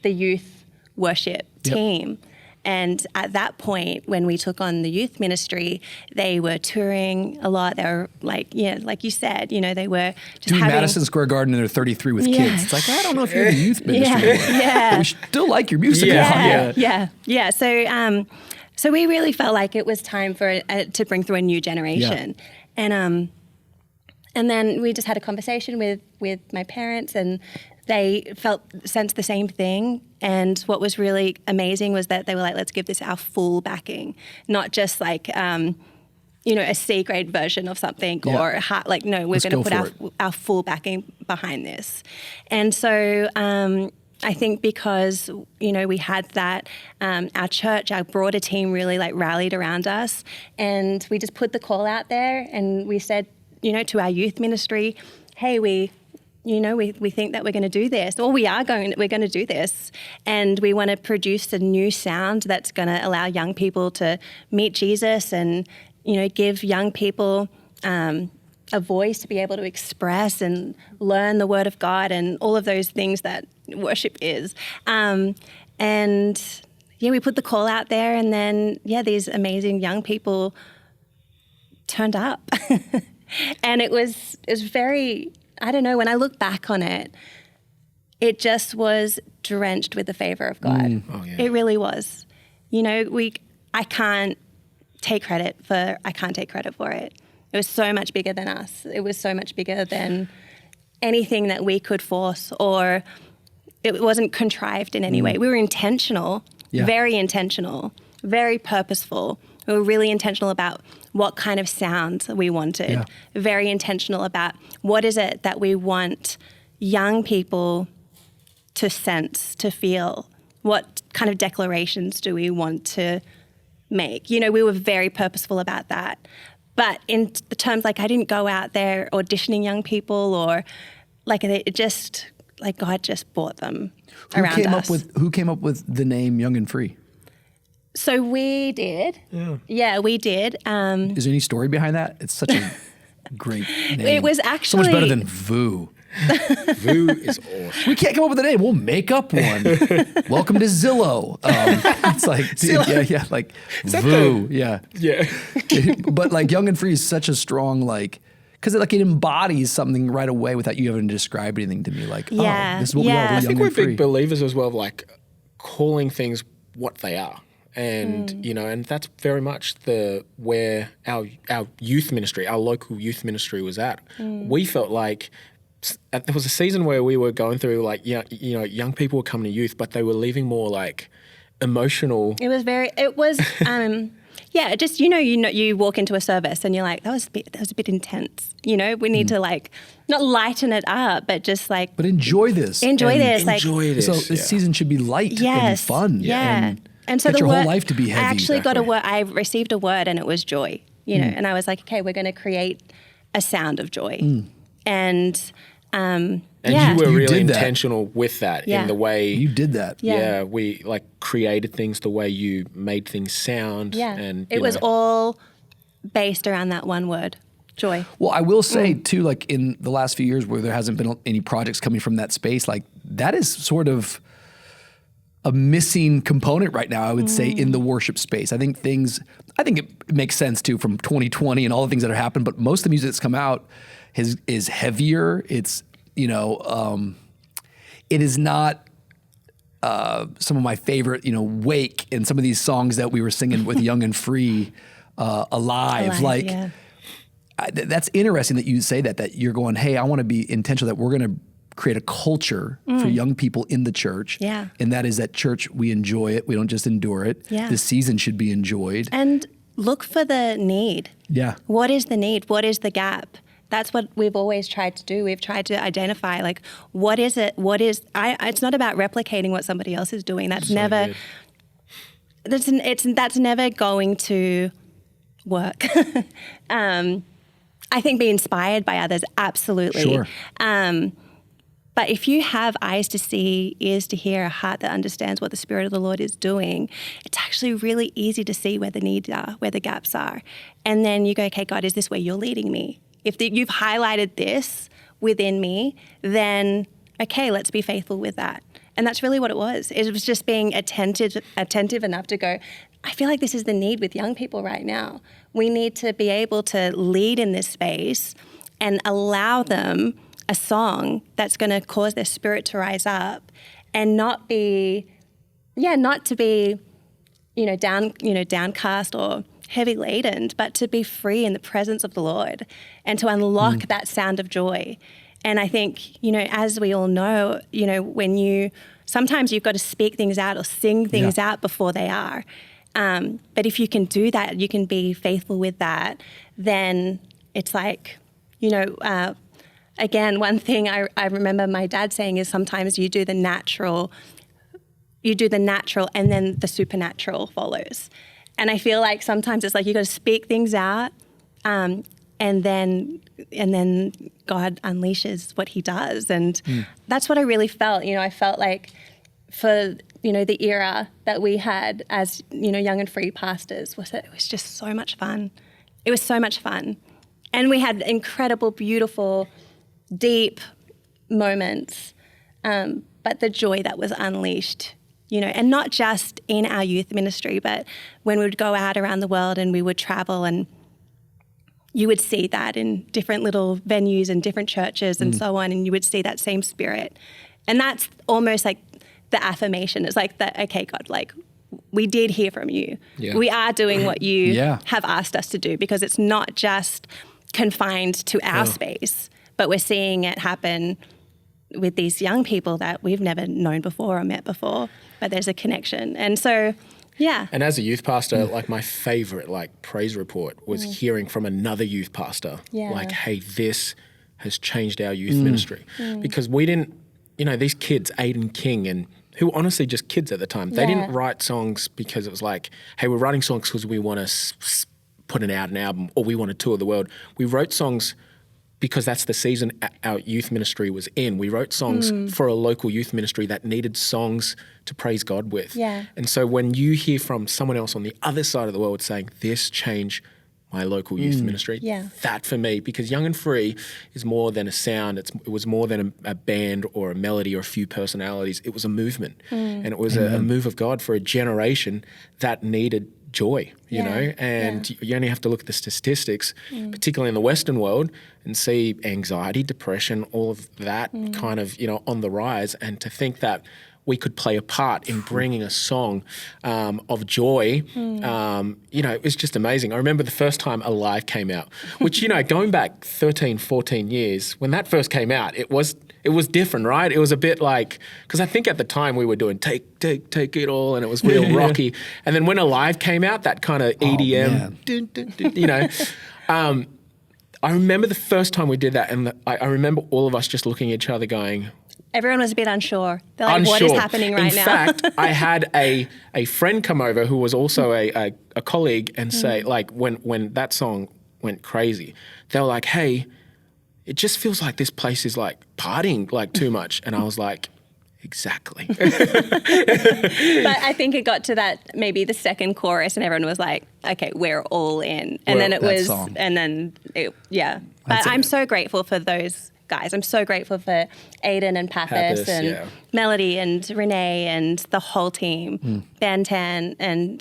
the youth worship team. And at that point, when we took on the youth ministry, they were touring a lot. They were like you said, you know, they were just doing having Madison Square Garden and they're 33 with kids. It's like, I don't know if you're in the youth ministry anymore. But we still like your music. Yeah. So we really felt like it was time for to bring through a new generation. And then we just had a conversation with my parents, and they sensed the same thing. And what was really amazing was that they were like, let's give this our full backing, not just like, you know, a C-grade version of something or no, we're going to put our full backing behind this. And so I think because, you know, we had that, our church, our broader team really rallied around us, and we just put the call out there, and we said, you know, to our youth ministry, hey, we think that we're going to do this, or we're going to do this, and we want to produce a new sound that's going to allow young people to meet Jesus, and, you know, give young people a voice to be able to express and learn the Word of God and all of those things that worship is. And we put the call out there, and then these amazing young people turned up, and it was very. I don't know, when I look back on it, it just was drenched with the favor of God. It really was. You know, I can't take credit for it. It was so much bigger than us. It was so much bigger than anything that we could force, or it wasn't contrived in any way. We were intentional, very intentional, very purposeful. We were really intentional about what kind of sound we wanted, very intentional about what is it that we want young people to sense, to feel, what kind of declarations do we want to make. You know, we were very purposeful about that. But in the terms, I didn't go out there auditioning young people, or it just, God just brought them around us. Who came up with the name Young and Free? So we did. Yeah, we did. Is there any story behind that? It's such a great name. It was actually so much better than VOO. VOO is awesome. We can't come up with a name. We'll make up one. Welcome to Zillow. It's like, dude, like VOO. Yeah. But Young and Free is such a strong, because it embodies something right away without you having to describe anything to me. This is what we are. I think we're big believers as well of calling things what they are. And, you know, and that's very much where our youth ministry, our local youth ministry was at. We felt like there was a season where we were going through young people were coming to youth, but they were leaving more emotional. It was just, you walk into a service and you're like, that was a bit intense. You know, we need to not lighten it up, but just but enjoy this. Enjoy this. So this season should be light and fun. Yeah. And so get your whole life to be heavy. I actually got a word. I received a word, and it was joy. You know, and I was like, okay, we're going to create a sound of joy, and you were really intentional with that in the way you did that. Yeah, we created things the way you made things sound. Yeah, and it was all based around that one word, joy. Well, I will say too, in the last few years where there hasn't been any projects coming from that space, that is sort of a missing component right now, I would say, in the worship space. I think it makes sense too from 2020 and all the things that have happened, but most of the music that's come out is heavier. It's, it is not some of my favorite, Wake and some of these songs that we were singing with Young and Free, Alive. Like, yeah. That's interesting that you say that you're going, hey, I want to be intentional that we're going to create a culture for young people in the church. Yeah. And that is that church, we enjoy it. We don't just endure it. Yeah. The season should be enjoyed. And look for the need. Yeah. What is the need? What is the gap? That's what we've always tried to do. We've tried to identify, like, what is it? It's not about replicating what somebody else is doing. That's never going to work. I think be inspired by others, absolutely. Sure. But if you have eyes to see, ears to hear, a heart that understands what the Spirit of the Lord is doing, it's actually really easy to see where the needs are, where the gaps are. And then you go, okay, God, is this where you're leading me? If you've highlighted this within me, then, okay, let's be faithful with that. And that's really what it was. It was just being attentive enough to go, I feel like this is the need with young people right now. We need to be able to lead in this space and allow them a song that's going to cause their spirit to rise up and not to be, downcast or heavy laden, but to be free in the presence of the Lord and to unlock that sound of joy. And I think, as we all know, sometimes you've got to speak things out or sing things out before they are. But if you can do that, you can be faithful with that, then it's like, again, one thing I remember my dad saying is sometimes you do the natural and then the supernatural follows. And I feel like sometimes it's like you got to speak things out, and then God unleashes what He does, and that's what I really felt. I felt like for the era that we had as young and free pastors was that it was just so much fun. It was so much fun, and we had incredible, beautiful, deep moments, but the joy that was unleashed, and not just in our youth ministry, but when we would go out around the world and we would travel, and you would see that in different little venues and different churches and so on, and you would see that same spirit. And that's almost like the affirmation. It's like that, okay, God, like, we did hear from you. Yeah. We are doing what you have asked us to do, because it's not just confined to our space, but we're seeing it happen with these young people that we've never known before or met before, but there's a connection. And so, yeah. And as a youth pastor, like, my favorite, praise report was hearing from another youth pastor, hey, this has changed our youth ministry. Because we didn't, these kids, Aiden King, and who were honestly just kids at the time, they didn't write songs because it was like, hey, we're writing songs because we want to put out an album or we want to tour the world. We wrote songs because that's the season our youth ministry was in. We wrote songs for a local youth ministry that needed songs to praise God with. Yeah. And so when you hear from someone else on the other side of the world saying, this changed my local youth ministry, that for me, because Young and Free is more than a sound, it was more than a band or a melody or a few personalities. It was a movement. And it was a move of God for a generation that needed joy, and you only have to look at the statistics, particularly in the Western world, and see anxiety, depression, all of that kind of, on the rise. And to think that we could play a part in bringing a song of joy, it was just amazing. I remember the first time Alive came out, which, going back 13, 14 years, when that first came out, it was different, right? It was a bit like, because I think at the time we were doing Take It All, and it was real rocky. And then when Alive came out, that kind of EDM, I remember the first time we did that, and I remember all of us just looking at each other going, everyone was a bit unsure. They're like, what is happening right now? In fact, I had a friend come over who was also a colleague and say, like, when that song went crazy, they were like, hey, it just feels like this place is like partying like too much. And I was like, exactly. But I think it got to that, maybe the second chorus, and everyone was like, okay, we're all in. And then it was, song. And then, but I'm so grateful for those guys. I'm so grateful for Aiden and Pathis and yeah. Melody and Renee and the whole team, Ben Tan. And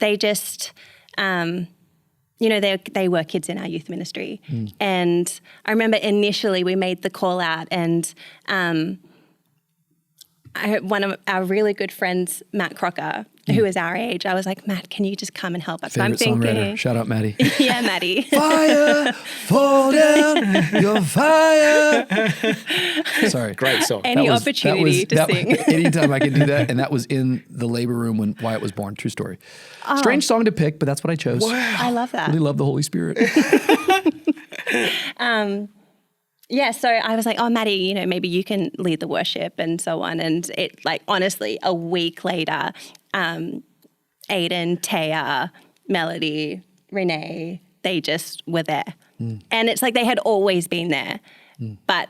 they just, they were kids in our youth ministry. And I remember initially we made the call out, and one of our really good friends, Matt Crocker, who is our age, I was like, Matt, can you just come and help us? Favorite songwriter. Shout out, Maddie. Yeah, Maddie. Fire, fall down, your fire. Sorry. Great song. Any opportunity to sing. Anytime I can do that. And that was in the labor room when Wyatt was born. True story. Strange song to pick, but that's what I chose. Wow. I love that. Really love the Holy Spirit. Yeah, so I was like, oh, Maddie, maybe you can lead the worship and so on. And it, honestly, a week later, Aiden, Taya, Melody, Renee, they just were there. And it's like they had always been there. But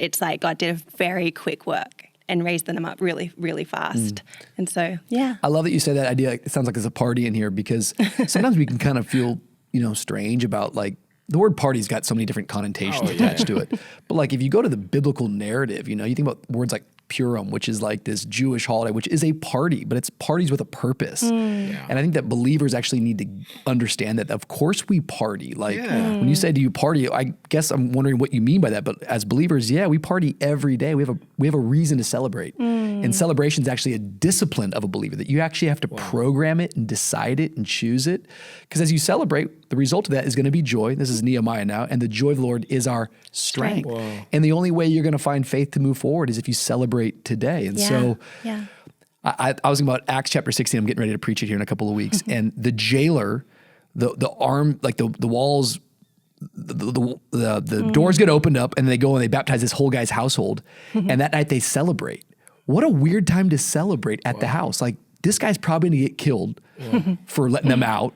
it's like God did a very quick work and raised them up really, really fast. And so, yeah. I love that you said that idea. It sounds like there's a party in here, because sometimes we can kind of feel, strange about the word party's got so many different connotations attached to it. But if you go to the biblical narrative, you think about words like Purim, which is this Jewish holiday, which is a party, but it's parties with a purpose. And I think that believers actually need to understand that, of course we party. When you say, do you party? I guess I'm wondering what you mean by that. But as believers, we party every day. We have a reason to celebrate. And celebration is actually a discipline of a believer, that you actually have to program it and decide it and choose it. Because as you celebrate, the result of that is going to be joy. This is Nehemiah now. And the joy of the Lord is our strength. And the only way you're going to find faith to move forward is if you celebrate today. And so I was thinking about Acts chapter 16. I'm getting ready to preach it here in a couple of weeks. And the jailer, the arm, the walls, the doors get opened up, and they go and they baptize this whole guy's household. And that night they celebrate. What a weird time to celebrate at the house. This guy's probably going to get killed for letting them out.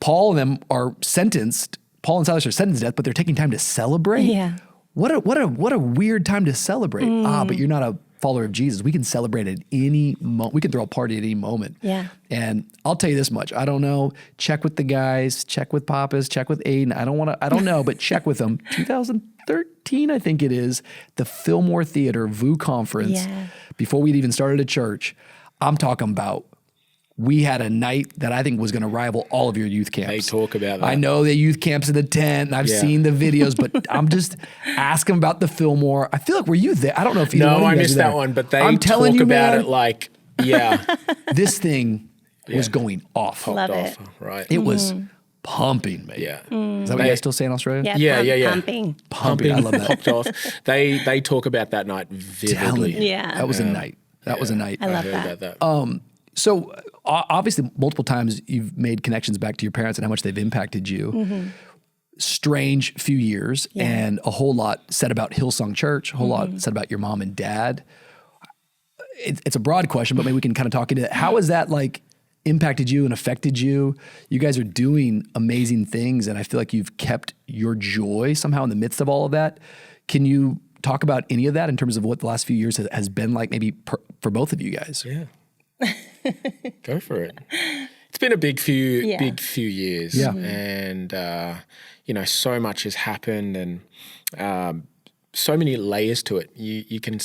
Paul and them are sentenced. Paul and Silas are sentenced to death, but they're taking time to celebrate. Yeah. What a weird time to celebrate. But you're not a follower of Jesus. We can celebrate at any moment. We can throw a party at any moment. Yeah. And I'll tell you this much. I don't know. Check with the guys. Check with Papas. Check with Aiden. I don't know, but check with them. 2013, I think it is, the Fillmore Theater VU conference. Yeah. Before we'd even started a church, I'm talking about, we had a night that I think was going to rival all of your youth camps. They talk about that. I know the youth camps in the tent, and I've seen the videos, but I'm just asking about the Fillmore. I feel like, were you there? I don't know if you No, I missed that one, but they talk about it this thing was going off. Love it. Right. It was pumping, man. Yeah. Is that what you guys still say in Australia? Yeah. Pumping. I love that. Popped off. They talk about that night vividly. Yeah. That was a night. That was a night. I love heard that. about that. So obviously multiple times you've made connections back to your parents and how much they've impacted you. Strange few years, and a whole lot said about Hillsong Church, a whole lot said about your mom and dad. It's a broad question, but maybe we can kind of talk into it. How has that impacted you and affected you? You guys are doing amazing things, and I feel like you've kept your joy somehow in the midst of all of that. Can you talk about any of that in terms of what the last few years has been like, maybe for both of you guys? Yeah. Go for it. It's been a big few years, and so much has happened, and so many layers to it. You can,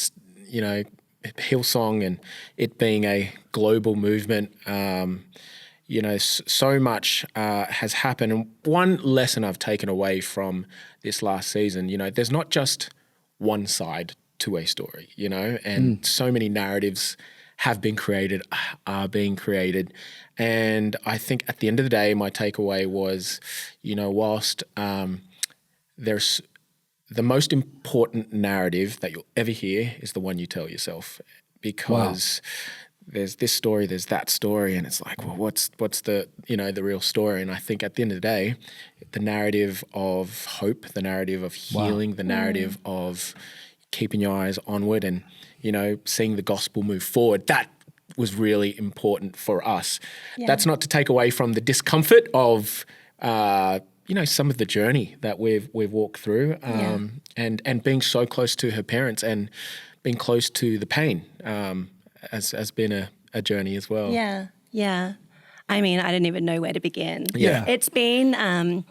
Hillsong and it being a global movement. So much has happened, and one lesson I've taken away from this last season, there's not just one side to a story, and so many narratives have been created, are being created. And I think at the end of the day, my takeaway was, whilst there's the most important narrative that you'll ever hear is the one you tell yourself, because there's this story, there's that story, and it's like, well, what's the, the real story? And I think at the end of the day, the narrative of hope, the narrative of healing, the narrative of keeping your eyes onward and, seeing the gospel move forward, that was really important for us. Yeah. That's not to take away from the discomfort of, some of the journey that we've walked through, and being so close to her parents and being close to the pain has been a journey as well. Yeah. I mean, I didn't even know where to begin. Yeah. It's been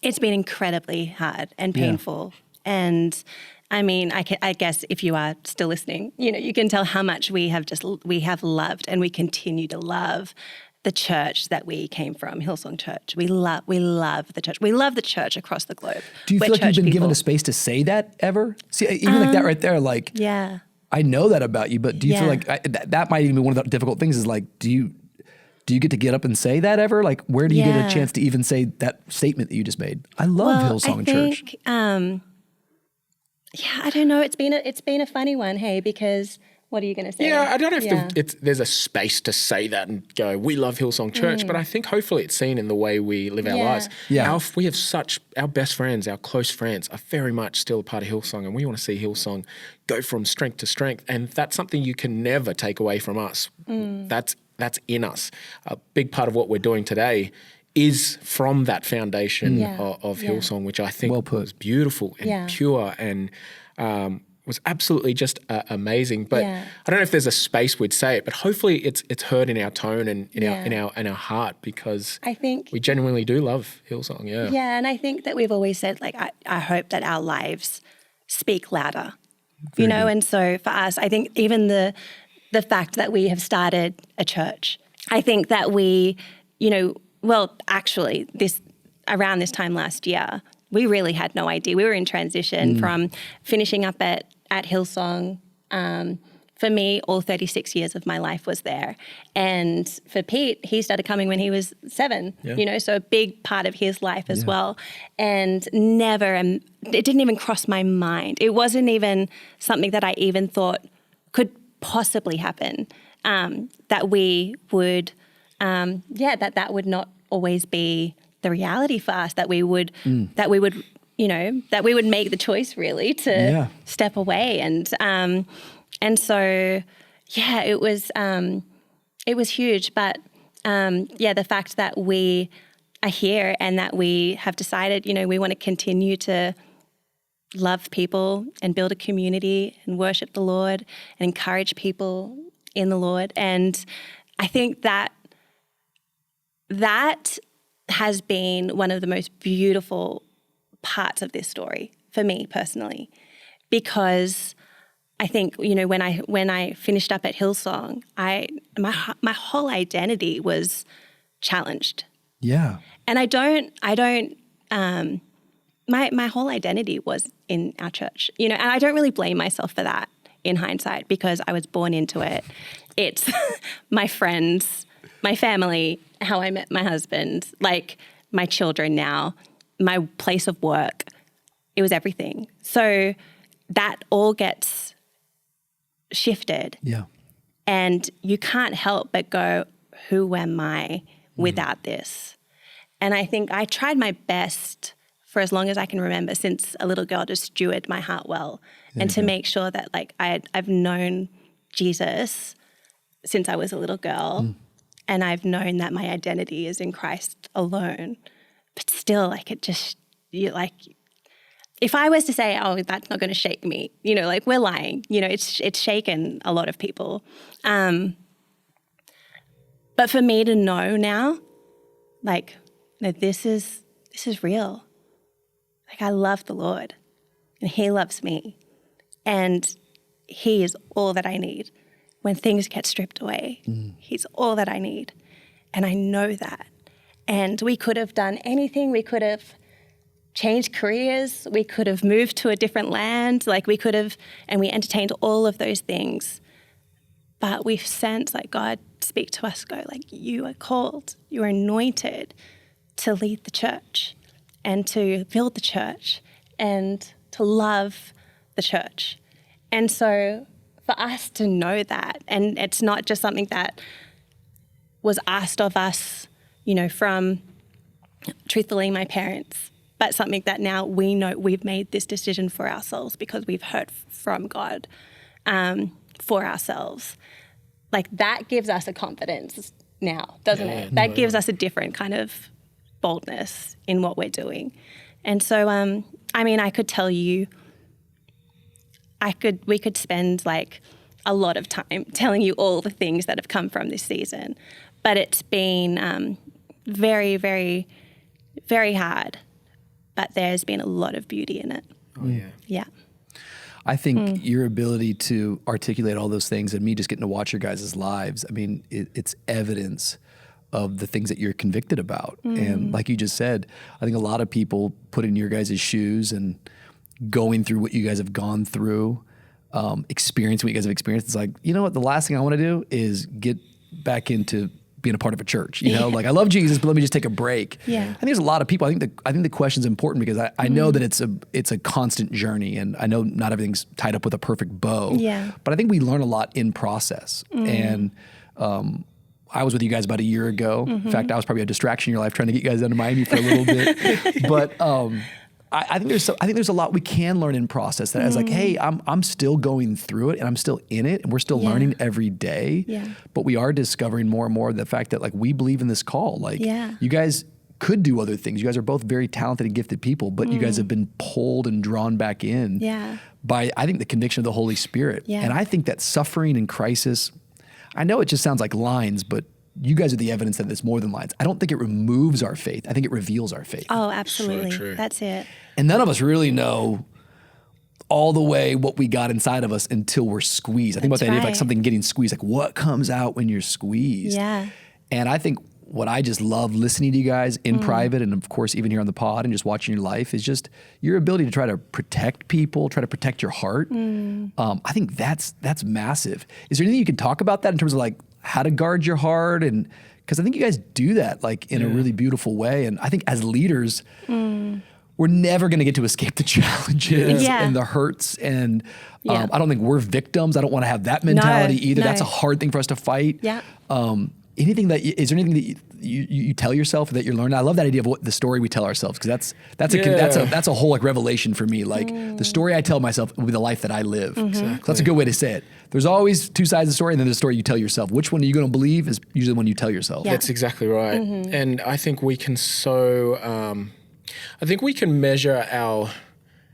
It's been incredibly hard and painful. And I mean, I guess if you are still listening, you can tell how much we have loved and we continue to love the church that we came from, Hillsong Church. We love the church. We love the church across the globe. Do you feel like you've been given a space to say that ever? See, even like that right there, like, yeah. I know that about you, but do you feel like that might even be one of the difficult things is like, do you get to get up and say that ever? Like, where do you get a chance to even say that statement that you just made? I love Hillsong Church. I don't know. It's been a funny one, hey, because what are you going to say? Yeah, I don't know if there's a space to say that and go, we love Hillsong Church, but I think hopefully it's seen in the way we live our lives. Yeah. We have our best friends, our close friends are very much still a part of Hillsong, and we want to see Hillsong go from strength to strength, and that's something you can never take away from us. That's in us. A big part of what we're doing today is from that foundation of Hillsong, which I think was beautiful and pure and was absolutely just amazing. But I don't know if there's a space we'd say it, but hopefully it's heard in our tone and in our heart, because I think we genuinely do love Hillsong. Yeah. Yeah, and I think that we've always said, like, I hope that our lives speak louder. Very good. And so for us, I think even the fact that we have started a church, I think that we, actually around this time last year, we really had no idea. We were in transition from finishing up at Hillsong. For me, all 36 years of my life was there. And for Pete, he started coming when he was 7, so a big part of his life as well. And it didn't even cross my mind. It wasn't even something that I even thought could possibly happen, that we would, that would not always be the reality for us, that we would make the choice really to step away. And so, it was huge. But the fact that we are here and that we have decided, we want to continue to love people and build a community and worship the Lord and encourage people in the Lord. And I think that has been one of the most beautiful parts of this story for me personally, because I think, when I finished up at Hillsong, my whole identity was challenged. Yeah. And my whole identity was in our church, and I don't really blame myself for that in hindsight, because I was born into it. It's my friends, my family, how I met my husband, like my children now, my place of work. It was everything. So that all gets shifted. Yeah. And you can't help but go, who am I without this? And I think I tried my best for as long as I can remember since a little girl to steward my heart well and to make sure that, like, I've known Jesus since I was a little girl, and I've known that my identity is in Christ alone. But still, like, if I was to say, oh, that's not going to shake me, like, we're lying. It's shaken a lot of people. But for me to know now, like, that this is real. Like, I love the Lord, and He loves me, and He is all that I need. When things get stripped away, He's all that I need. And I know that. And we could have done anything. We could have changed careers. We could have moved to a different land. Like, we could have, and we entertained all of those things. But we've sensed, like, God speak to us, go, like, you are called, you are anointed to lead the church and to build the church and to love the church. And so for us to know that, and it's not just something that was asked of us, from, truthfully, my parents, but something that now we know we've made this decision for ourselves because we've heard from God for ourselves. Like, that gives us a confidence now, doesn't it? That gives us a different kind of boldness in what we're doing. And so, I could tell you, we could spend, like, a lot of time telling you all the things that have come from this season, but it's been very, very, very hard. but there's been a lot of beauty in it. Oh, yeah. Yeah. I think your ability to articulate all those things and me just getting to watch your guys' lives, I mean, it's evidence of the things that you're convicted about. And like you just said, I think a lot of people put in your guys' shoes and going through what you guys have gone through, experiencing what you guys have experienced. It's like, you know what, the last thing I want to do is get back into being a part of a church, you know, like I love Jesus, but let me just take a break. Yeah. I think there's a lot of people. I think the question's important because I know that it's a constant journey, and I know not everything's tied up with a perfect bow. Yeah. But I think we learn a lot in process. And I was with you guys about a year ago. In fact, I was probably a distraction in your life trying to get you guys down to Miami for a little bit. But I think there's a lot we can learn in process that is like, hey, I'm still going through it and I'm still in it and we're still learning every day. Yeah. But we are discovering more and more the fact that like we believe in this call. Like you guys could do other things. You guys are both very talented and gifted people, but you guys have been pulled and drawn back in by, I think, the conviction of the Holy Spirit. Yeah. And I think that suffering and crisis, I know it just sounds like lines, but you guys are the evidence that it's more than lines. I don't think it removes our faith. I think it reveals our faith. Oh, absolutely. So true. That's it. And none of us really know all the way what we got inside of us until we're squeezed. I think about the idea of like something getting squeezed, like what comes out when you're squeezed. Yeah. And I think what I just love listening to you guys in private and of course even here on the pod and just watching your life is just your ability to try to protect people, try to protect your heart. I think that's massive. Is there anything you can talk about that in terms of like how to guard your heart? And because I think you guys do that like in a really beautiful way. And I think as leaders, we're never going to get to escape the challenges and the hurts. And I don't think we're victims. I don't want to have that mentality either. No. That's a hard thing for us to fight. Yeah. Is there anything that you tell yourself that you're learning? I love that idea of what the story we tell ourselves, because that's a whole like revelation for me. Like the story I tell myself will be the life that I live. So that's a good way to say it. There's always two sides of the story, and then there's the story you tell yourself. Which one are you going to believe is usually the one you tell yourself. Yeah. That's exactly right. And I think we can measure our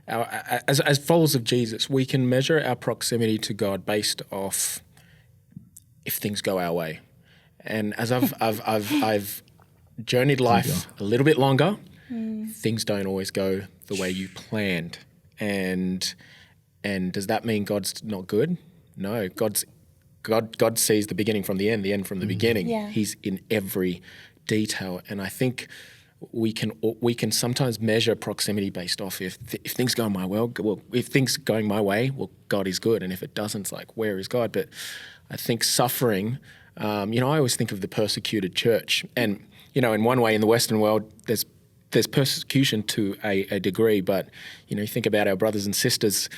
as followers of Jesus, we can measure our proximity to God based off if things go our way. And as I've journeyed life a little bit longer, things don't always go the way you planned. And does that mean God's not good? No, God sees the beginning from the end from the beginning. Yeah. He's in every detail. And I think we can sometimes measure proximity based off if things go my way, if things going my way, well, God is good. And if it doesn't, it's like, where is God? But I think suffering, I always think of the persecuted church. And, in one way in the Western world, there's persecution to a degree, but, you think about our brothers and sisters,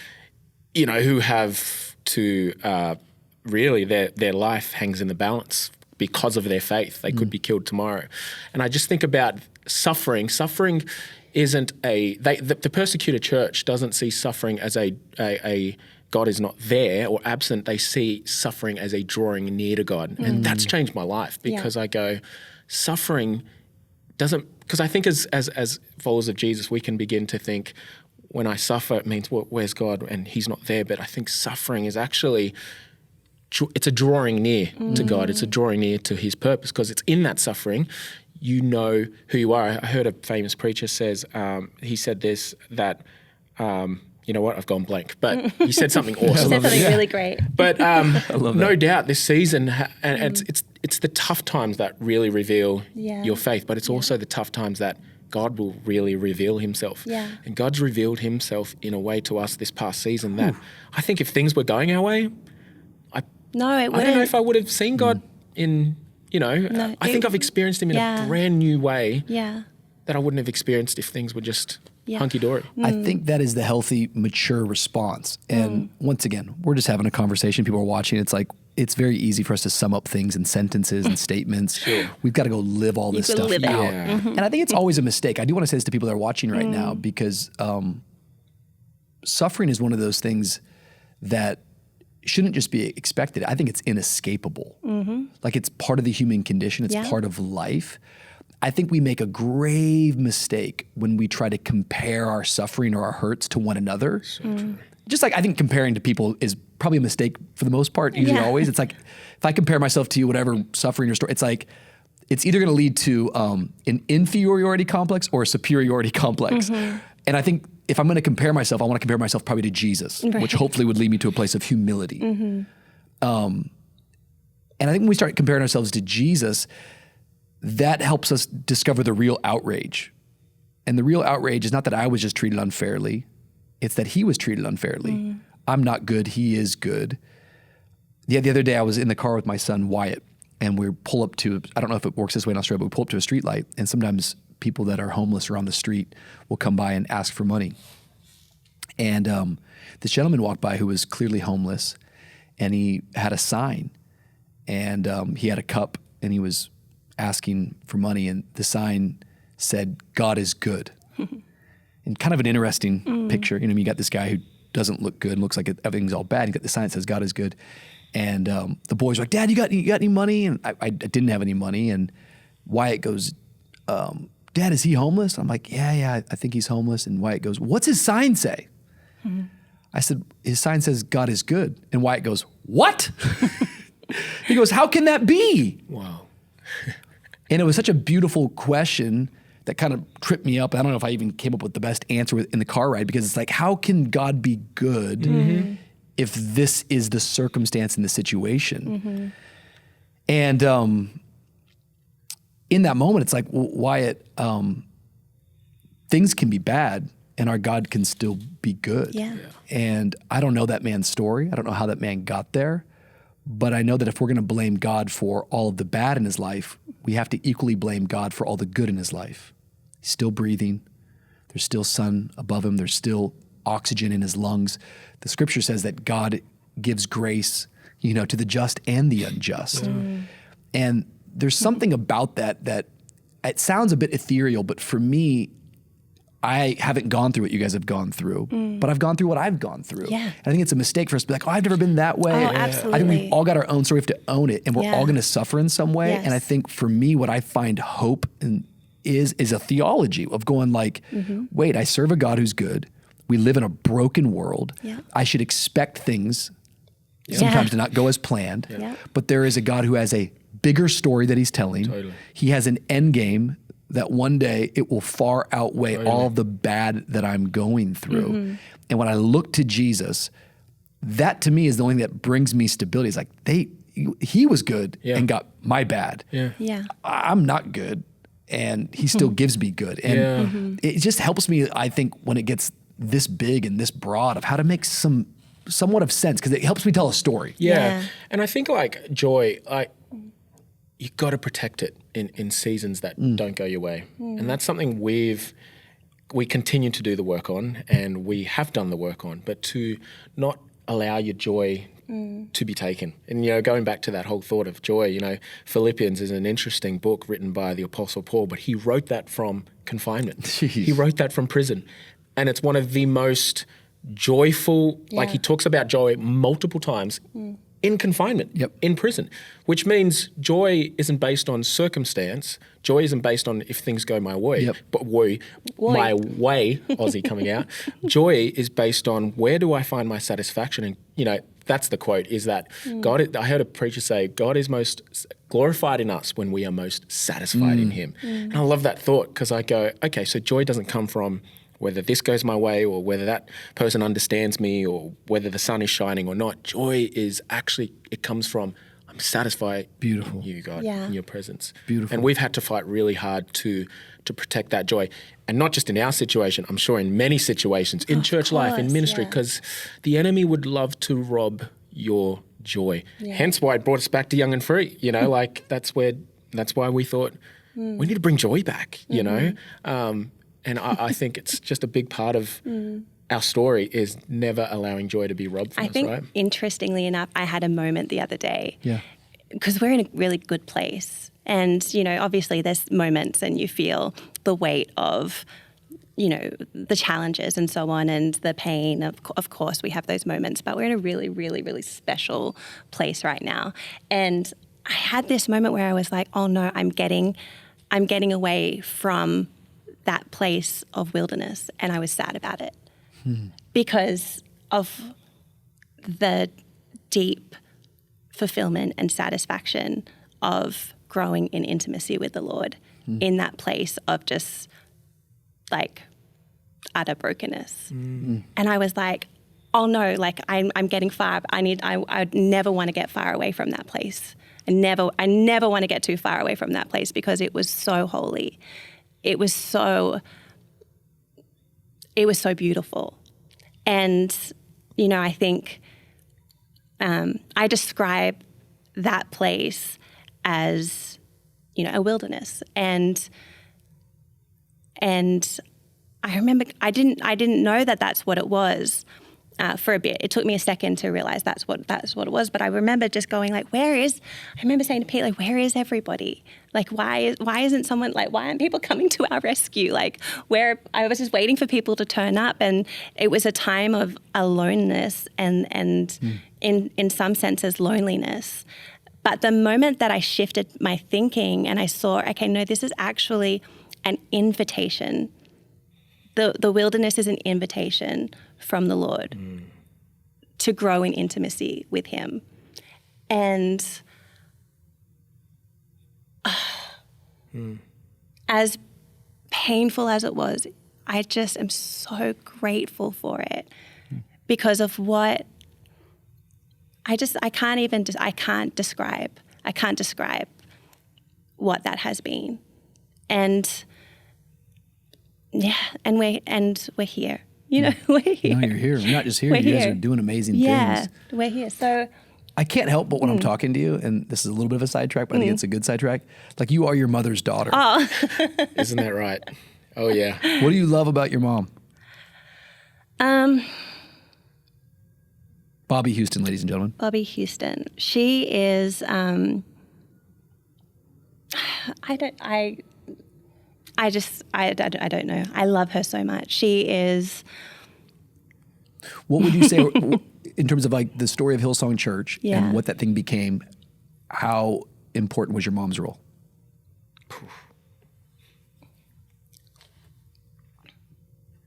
who have to really their life hangs in the balance because of their faith. They could be killed tomorrow. And I just think about suffering. Suffering isn't the persecuted church doesn't see suffering as a God is not there or absent. They see suffering as a drawing near to God. And that's changed my life because I go, suffering doesn't, because I think as followers of Jesus, we can begin to think, when I suffer, it means, well, where's God? And he's not there. But I think suffering is actually, it's a drawing near to God. It's a drawing near to his purpose, because it's in that suffering, you know who you are. I heard a famous preacher says, he said this, that, you know what, I've gone blank, but he said something awesome. He said something really great. But no doubt this season, and it's the tough times that really reveal your faith, but it's also the tough times that God will really reveal himself. Yeah. And God's revealed himself in a way to us this past season that I think if things were going our way, I don't know if I would have seen God in, I think I've experienced him in a brand new way that I wouldn't have experienced if things were just hunky-dory. I think that is the healthy, mature response. And once again, we're just having a conversation. People are watching. It's like, it's very easy for us to sum up things in sentences and statements. Sure. We've got to go live all this stuff out. Yeah. And I think it's always a mistake. I do want to say this to people that are watching right now, because suffering is one of those things that shouldn't just be expected. I think it's inescapable. Like, it's part of the human condition. It's part of life. I think we make a grave mistake when we try to compare our suffering or our hurts to one another. So true. Just like I think comparing to people is probably a mistake for the most part, usually always. It's like, if I compare myself to you, whatever suffering or story, it's like, it's either going to lead to an inferiority complex or a superiority complex. And I think if I'm going to compare myself, I want to compare myself probably to Jesus, which hopefully would lead me to a place of humility. And I think when we start comparing ourselves to Jesus, that helps us discover the real outrage. And the real outrage is not that I was just treated unfairly. It's that he was treated unfairly. I'm not good. He is good. The other day I was in the car with my son, Wyatt, and we pull up to, I don't know if it works this way in Australia, but we pull up to a street light, and sometimes people that are homeless or on the street will come by and ask for money. And this gentleman walked by who was clearly homeless, and he had a sign, and he had a cup, and he was asking for money, and the sign said, "God is good." And kind of an interesting picture. You know, you got this guy who doesn't look good and looks like everything's all bad. You got the sign that says, "God is good." And the boys were like, "Dad, you got any money?" And I didn't have any money. And Wyatt goes, "Dad, is he homeless?" I'm like, yeah, I think he's homeless. And Wyatt goes, "What's his sign say?" I said, "His sign says God is good." And Wyatt goes, "What?" He goes, "How can that be?" Wow. And it was such a beautiful question that kind of tripped me up. I don't know if I even came up with the best answer in the car ride, because it's like, how can God be good if this is the circumstance in the situation? And in that moment, it's like, well, Wyatt, things can be bad and our God can still be good. Yeah. And I don't know that man's story. I don't know how that man got there. But I know that if we're going to blame God for all of the bad in his life, we have to equally blame God for all the good in his life. He's still breathing. There's still sun above him. There's still oxygen in his lungs. The scripture says that God gives grace, you know, to the just and the unjust. And there's something about that it sounds a bit ethereal, but for me, I haven't gone through what you guys have gone through, but I've gone through what I've gone through. Yeah. And I think it's a mistake for us to be like, "Oh, I've never been that way." Oh, I think absolutely. we've all got our own story. We have to own it, and we're all going to suffer in some way. Yes. And I think for me, what I find hope in is a theology of going like, wait, I serve a God who's good. We live in a broken world. Yeah. I should expect things sometimes to not go as planned. Yeah. But there is a God who has a bigger story that he's telling. Totally. He has an end game that one day it will far outweigh all of the bad that I'm going through. And when I look to Jesus, that to me is the only thing that brings me stability. It's like he was good and got my bad. Yeah. I'm not good, and he still gives me good. And it just helps me, I think, when it gets this big and this broad, of how to make somewhat of sense, because it helps me tell a story. Yeah. And I think like joy, you've got to protect it in seasons that don't go your way. And that's something we continue to do the work on, and we have done the work on, but to not allow your joy to be taken. And, you know, going back to that whole thought of joy, you know, Philippians is an interesting book written by the Apostle Paul, but he wrote that from confinement. Jeez. He wrote that from prison. And it's one of the most joyful, like he talks about joy multiple times in confinement, in prison, which means joy isn't based on circumstance. Joy isn't based on if things go my way, but my way, Aussie coming out. Joy is based on where do I find my satisfaction? And, you know, that's the quote, is that I heard a preacher say, God is most glorified in us when we are most satisfied in him. And I love that thought, because I go, okay, so joy doesn't come from whether this goes my way or whether that person understands me or whether the sun is shining or not. Joy is actually, it comes from, I'm satisfied in you, God, in your presence. Beautiful. And we've had to fight really hard to protect that joy. And not just in our situation, I'm sure in many situations, in church life, in ministry, because the enemy would love to rob your joy. Hence why it brought us back to Young and Free. You know, like that's why we thought we need to bring joy back, you know? And I think it's just a big part of our story is never allowing joy to be robbed from us, right? I think, interestingly enough, I had a moment the other day. Because we're in a really good place. And, you know, obviously there's moments and you feel the weight of, you know, the challenges and so on and the pain. Of course, we have those moments. But we're in a really, really, really special place right now. And I had this moment where I was like, oh, no, I'm getting away from that place of wilderness, and I was sad about it because of the deep fulfillment and satisfaction of growing in intimacy with the Lord in that place of just like utter brokenness. And I was like, oh no, like I'm getting far. I never want to get far away from that place. I never want to get too far away from that place because it was so holy. It was so beautiful. And, you know, I think I describe that place as, you know, a wilderness. And I remember I didn't know that that's what it was for a bit. It took me a second to realize that's what it was. But I remember just going like, I remember saying to Pete, like, where is everybody? Like, why isn't someone, like, why aren't people coming to our rescue? Like, I was just waiting for people to turn up. And it was a time of aloneness and in some senses, loneliness. But the moment that I shifted my thinking and I saw, okay, no, this is actually an invitation. The wilderness is an invitation from the Lord to grow in intimacy with him. And as painful as it was, I just am so grateful for it because of what I can't describe what that has been. And yeah, and we're here. You know, we're here. No, you're here. We're not just here. We're You guys here. are doing amazing Yeah, things. we're here. So I can't help but when I'm talking to you, and this is a little bit of a sidetrack, but I think it's a good sidetrack. Like, you are your mother's daughter. oh, Isn't that right? Oh, yeah. What do you love about your mom? Bobby Houston, ladies and gentlemen. Bobby Houston. She is. I don't know. I love her so much. She is. What would you say in terms of like the story of Hillsong Church and what that thing became? How important was your mom's role?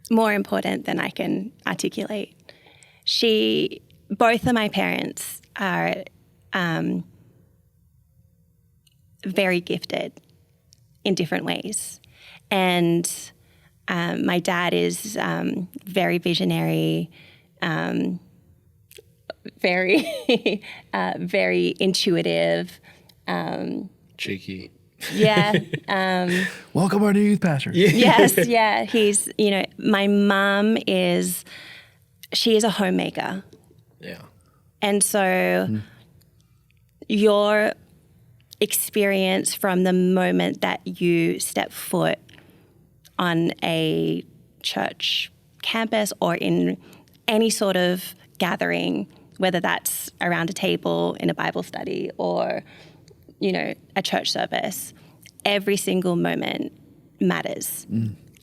More important than I can articulate. Both of my parents are very gifted in different ways. And my dad is very visionary, very, very intuitive. Cheeky. Yeah. Welcome our new youth pastor. Yes, yeah. He's, my mom she is a homemaker. Yeah. And so your experience from the moment that you step foot on a church campus or in any sort of gathering, whether that's around a table in a Bible study or, a church service, every single moment matters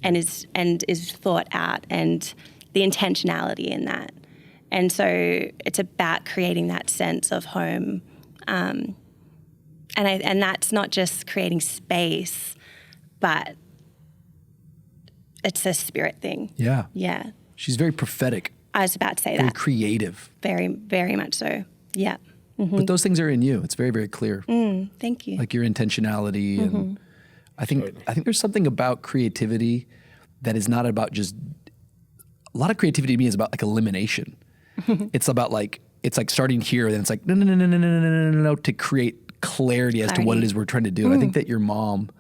and is thought out, and the intentionality in that. And so it's about creating that sense of home. And that's not just creating space, but it's a spirit thing. Yeah. Yeah. She's very prophetic. I was about to say very that. Creative. Very, very much so. Yeah. Mm-hmm. But those things are in you. It's very, very clear. Thank you. Like your intentionality. And I think there's something about creativity that is not about just, a lot of creativity to me is about like elimination. It's about it's like starting here, then it's like, no, to create clarity as to what it is we're trying to do. And I think that your mom,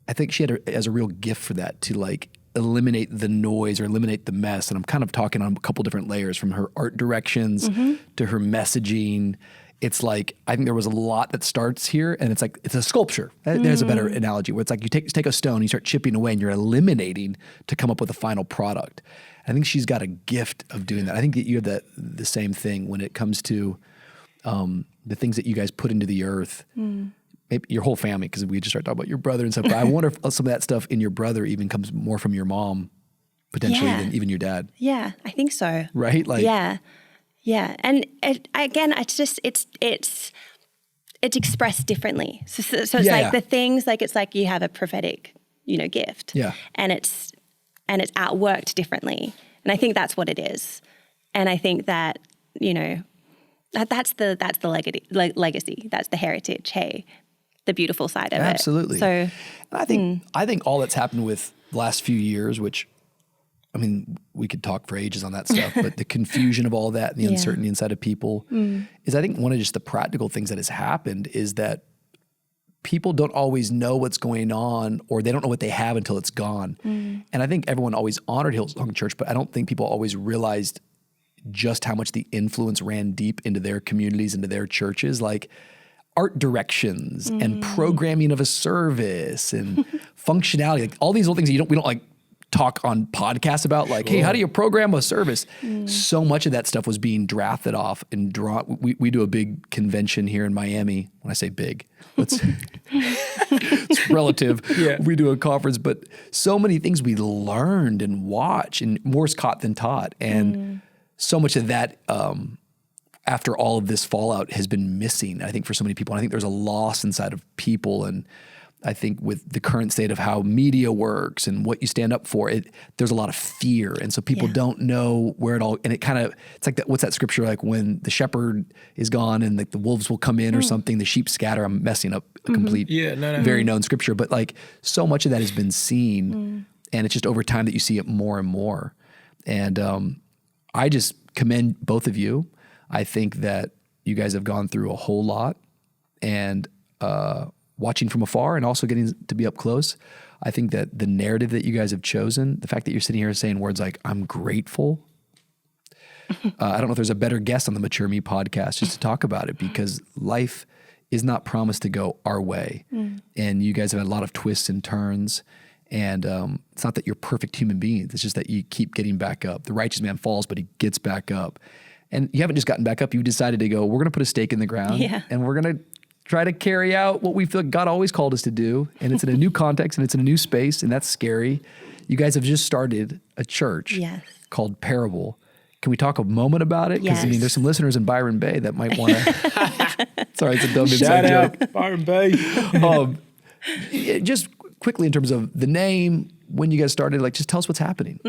I think she has a real gift for that, to like eliminate the noise or eliminate the mess. And I'm kind of talking on a couple different layers, from her art directions to her messaging. It's like, I think there was a lot that starts here, and it's like, it's a sculpture. There's a better analogy, where it's like you take a stone, you start chipping away, and you're eliminating to come up with a final product. I think she's got a gift of doing that. I think that you have the same thing when it comes to the things that you guys put into the earth. Maybe your whole family, because we just started talking about your brother and stuff. But I wonder if some of that stuff in your brother even comes more from your mom, potentially, than even your dad. Yeah, I think so. Right? Like, yeah. And it's expressed differently. So it's the things, like, it's like you have a prophetic, gift. Yeah. And it's outworked differently. And I think that's what it is. And I think that, that's the legacy. That's the heritage. Hey, the beautiful side of Absolutely. it. So And I think all that's happened with the last few years, which, I mean, we could talk for ages on that stuff, but the confusion of all that and the uncertainty inside of people is, I think, one of just the practical things that has happened is that people don't always know what's going on, or they don't know what they have until it's gone. And I think everyone always honored Hillsong Church, but I don't think people always realized just how much the influence ran deep into their communities, into their churches. Like, art directions and programming of a service and functionality, like all these little things that we don't like talk on podcasts about, like, hey, how do you program a service? So much of that stuff was being drafted off and drawn. We do a big convention here in Miami. When I say big, it's relative. Yeah. We do a conference, but so many things we learned and watched, and more is caught than taught. And so much of that, after all of this fallout, has been missing, I think, for so many people. And I think there's a loss inside of people. And I think with the current state of how media works and what you stand up for, there's a lot of fear. And so people don't know where it all, and it's like that, what's that scripture, like when the shepherd is gone and the wolves will come in or something, the sheep scatter. I'm messing up a complete, very known scripture, but like so much of that has been seen, and it's just over time that you see it more and more. And I just commend both of you. I think that you guys have gone through a whole lot, and watching from afar and also getting to be up close, I think that the narrative that you guys have chosen, the fact that you're sitting here saying words like, I'm grateful. I don't know if there's a better guest on the Mature Me podcast just to talk about it, because life is not promised to go our way. And you guys have had a lot of twists and turns. And it's not that you're perfect human beings. It's just that you keep getting back up. The righteous man falls, but he gets back up. And you haven't just gotten back up. You've decided to go, we're going to put a stake in the ground, and we're going to try to carry out what we feel like God always called us to do. And it's in a new context, and it's in a new space, and that's scary. You guys have just started a church called Parable. Can we talk a moment about it? Because I mean, there's some listeners in Byron Bay that might want to. Sorry, it's a dumb inside joke. Byron Bay. Just quickly, in terms of the name, when you guys started, like, just tell us what's happening.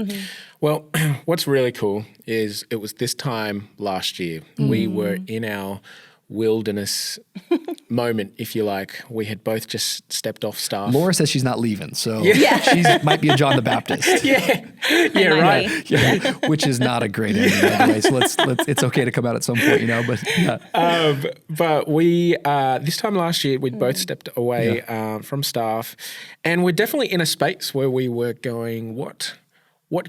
Well, what's really cool is it was this time last year. We were in our wilderness moment, if you like. We had both just stepped off staff. Laura says she's not leaving, so she might be a John the Baptist. Right. Which is not a great ending, by the way. So let's it's okay to come out at some point, But but we this time last year we'd both stepped away from staff, and we're definitely in a space where we were going, what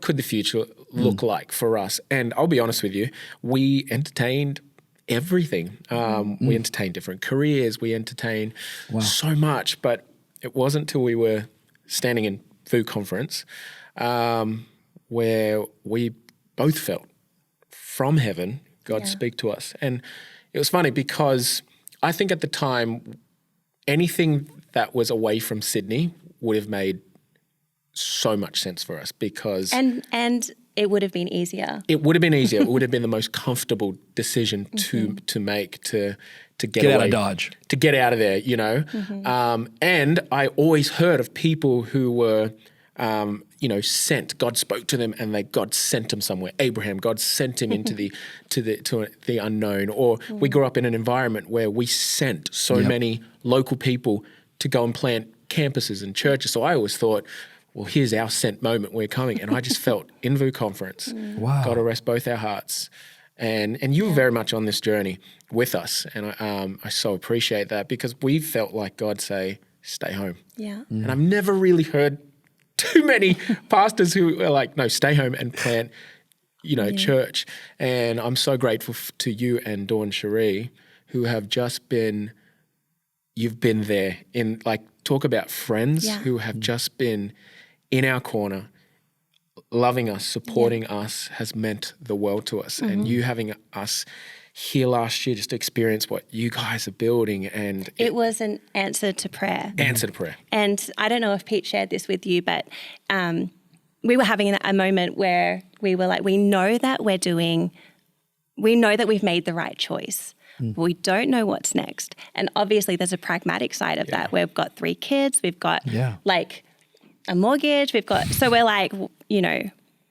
could the future look like for us? And I'll be honest with you, we entertained everything. We entertained different careers. We entertained so much, but it wasn't until we were standing in VU conference where we both felt from heaven God speak to us. And it was funny because I think at the time, anything that was away from Sydney would have made so much sense for us, because and it would have been easier. It would have been easier. It would have been the most comfortable decision to make to get away, out of Dodge, to get out of there. You know, and I always heard of people who were, sent. God spoke to them, and God sent them somewhere. Abraham, God sent him into the unknown. Or we grew up in an environment where we sent so many local people to go and plant campuses and churches. So I always thought, well, here's our sent moment, we're coming. And I just felt in VU conference, God arrest both our hearts. And you were very much on this journey with us. And I so appreciate that, because we felt like God say, stay home. Yeah. And I've never really heard too many pastors who are like, no, stay home and plant, church. And I'm so grateful to you and Dawn Cherie, who have just been, you've been there in, like, talk about friends who have just been in our corner, loving us, supporting us, has meant the world to us. And you having us here last year just to experience what you guys are building. And it was an answer to prayer. Answer to prayer. And I don't know if Pete shared this with you, but we were having a moment where we were like, we know that we've made the right choice. We don't know what's next. And obviously there's a pragmatic side of that. We've got 3 kids. We've got like a mortgage. So we're like,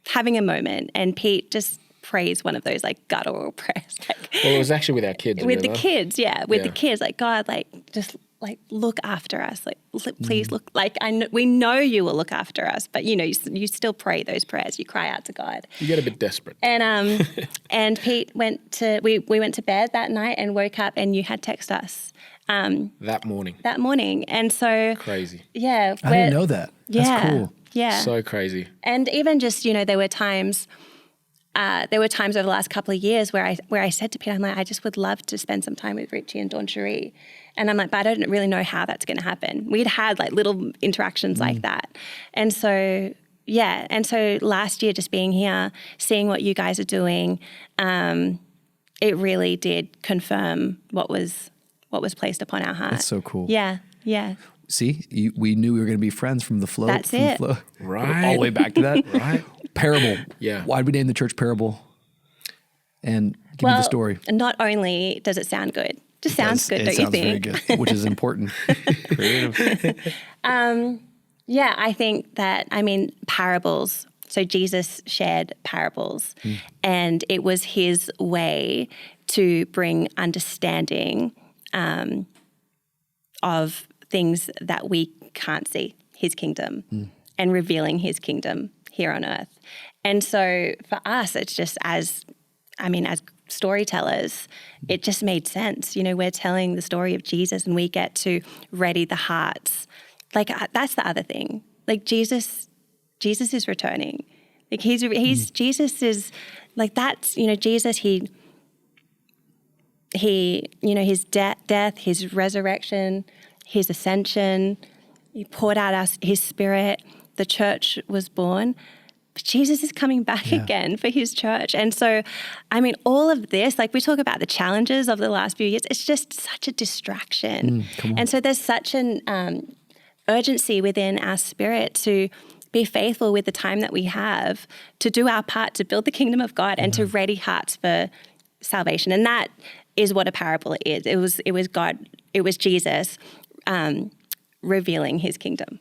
having a moment. And Pete just prays one of those like guttural prayers. Well, it was actually with our kids. With the kids, with the kids. Like, God, like, just like, look after us. Like, please look, like, we know you will look after us, but you still pray those prayers. You cry out to God. You get a bit desperate. And and Pete we went to bed that night and woke up and you had text us. That morning. And so. Crazy. Yeah. I didn't know that. That's yeah, cool. Yeah. So crazy. And even just, there were times over the last couple of years where I said to Peter, I'm like, I just would love to spend some time with Richie and Dawn Cherie. And I'm like, but I don't really know how that's going to happen. We'd had like little interactions like that. And so, yeah. And so last year, just being here, seeing what you guys are doing, it really did confirm what was placed upon our heart. That's so cool. Yeah. Yeah. See, we knew we were going to be friends from the flow. That's it. Right. All the way back to that. Right. Parable. Yeah. Why'd we name the church Parable? And give me the story. Not only does it sound good, just sounds good, don't you think? It sounds very good, which is important. Creative. Yeah, I think that, parables. So Jesus shared parables, and it was his way to bring understanding of things that we can't see, his kingdom, and revealing his kingdom here on earth. And so for us, it's just as storytellers, it just made sense. We're telling the story of Jesus and we get to ready the hearts. Like, that's the other thing. Like, Jesus is returning. Like, Jesus is, like, that's, Jesus, he his death, his resurrection, his ascension, he poured out his spirit, the church was born. But Jesus is coming back again for his church. And so, all of this, like, we talk about the challenges of the last few years, it's just such a distraction. And so there's such an urgency within our spirit to be faithful with the time that we have to do our part to build the kingdom of God and to ready hearts for salvation. And that is what a parable is. It was Jesus revealing his kingdom.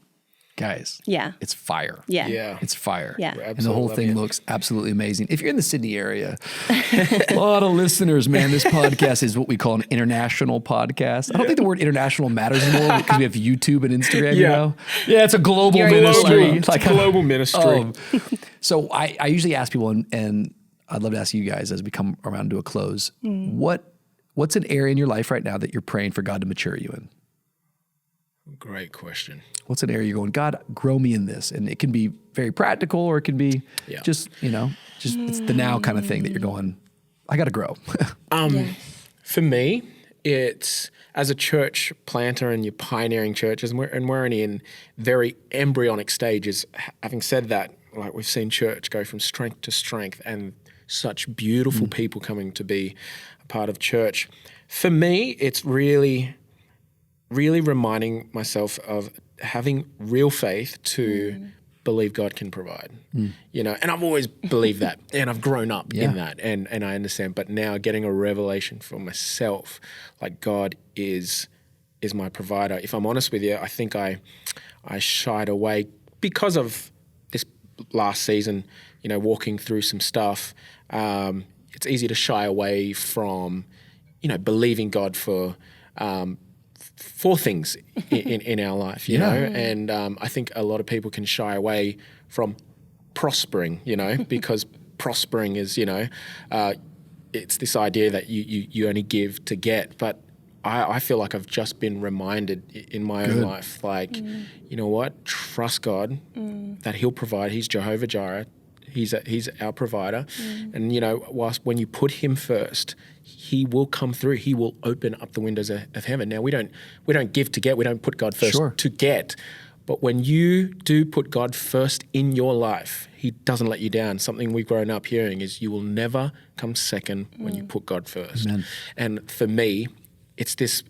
Guys, Yeah. it's fire. Yeah. It's fire. Yeah. And the whole thing looks absolutely amazing. If you're in the Sydney area, a lot of listeners, man, this podcast is what we call an international podcast. I don't think the word international matters anymore because we have YouTube and Instagram, you know? Yeah, it's a global ministry. It's a global ministry. So I usually ask people, and I'd love to ask you guys as we come around to a close, what's an area in your life right now that you're praying for God to mature you in? Great question. What's an area you're going, God, grow me in this? And it can be very practical, or it can be just it's the now kind of thing that you're going, I got to grow. For me, it's as a church planter and you're pioneering churches, and we're only in very embryonic stages. Having said that, like, we've seen church go from strength to strength and such beautiful people coming to be a part of church. For me, it's really reminding myself of having real faith to believe God can provide, and I've always believed that, and I've grown up in that, and I understand, but now getting a revelation for myself, like, God is my provider. If I'm honest with you, I think I shied away because of this last season, walking through some stuff. It's easy to shy away from, believing God for things in our life, you know, and I think a lot of people can shy away from prospering, because prospering is, it's this idea that you only give to get. But I feel like I've just been reminded in my own life, like, you know what, trust God that He'll provide. He's Jehovah Jireh. He's our provider. And, whilst when you put Him first, He will come through. He will open up the windows of heaven. Now, we don't give to get. We don't put God first to get. But when you do put God first in your life, He doesn't let you down. Something we've grown up hearing is you will never come second when you put God first. Amen. And for me, it's this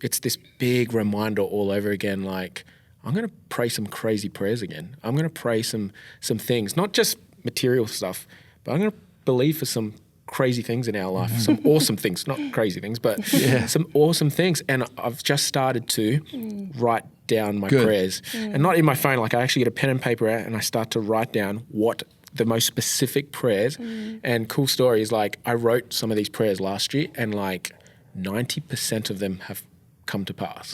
big reminder all over again, like, I'm going to pray some crazy prayers again. I'm going to pray some things, not just material stuff, but I'm going to believe for some crazy things in our life, some awesome things, not crazy things, but some awesome things. And I've just started to write down my prayers, and not in my phone. Like, I actually get a pen and paper out and I start to write down what the most specific prayers. And cool story is, like, I wrote some of these prayers last year, and like 90% of them have come to pass.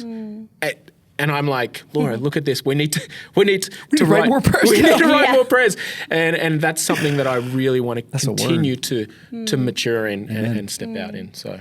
And I'm like, Laura, look at this. We need to write more prayers. We need to write more prayers. And that's something that I really want to continue to mature in and step out in. So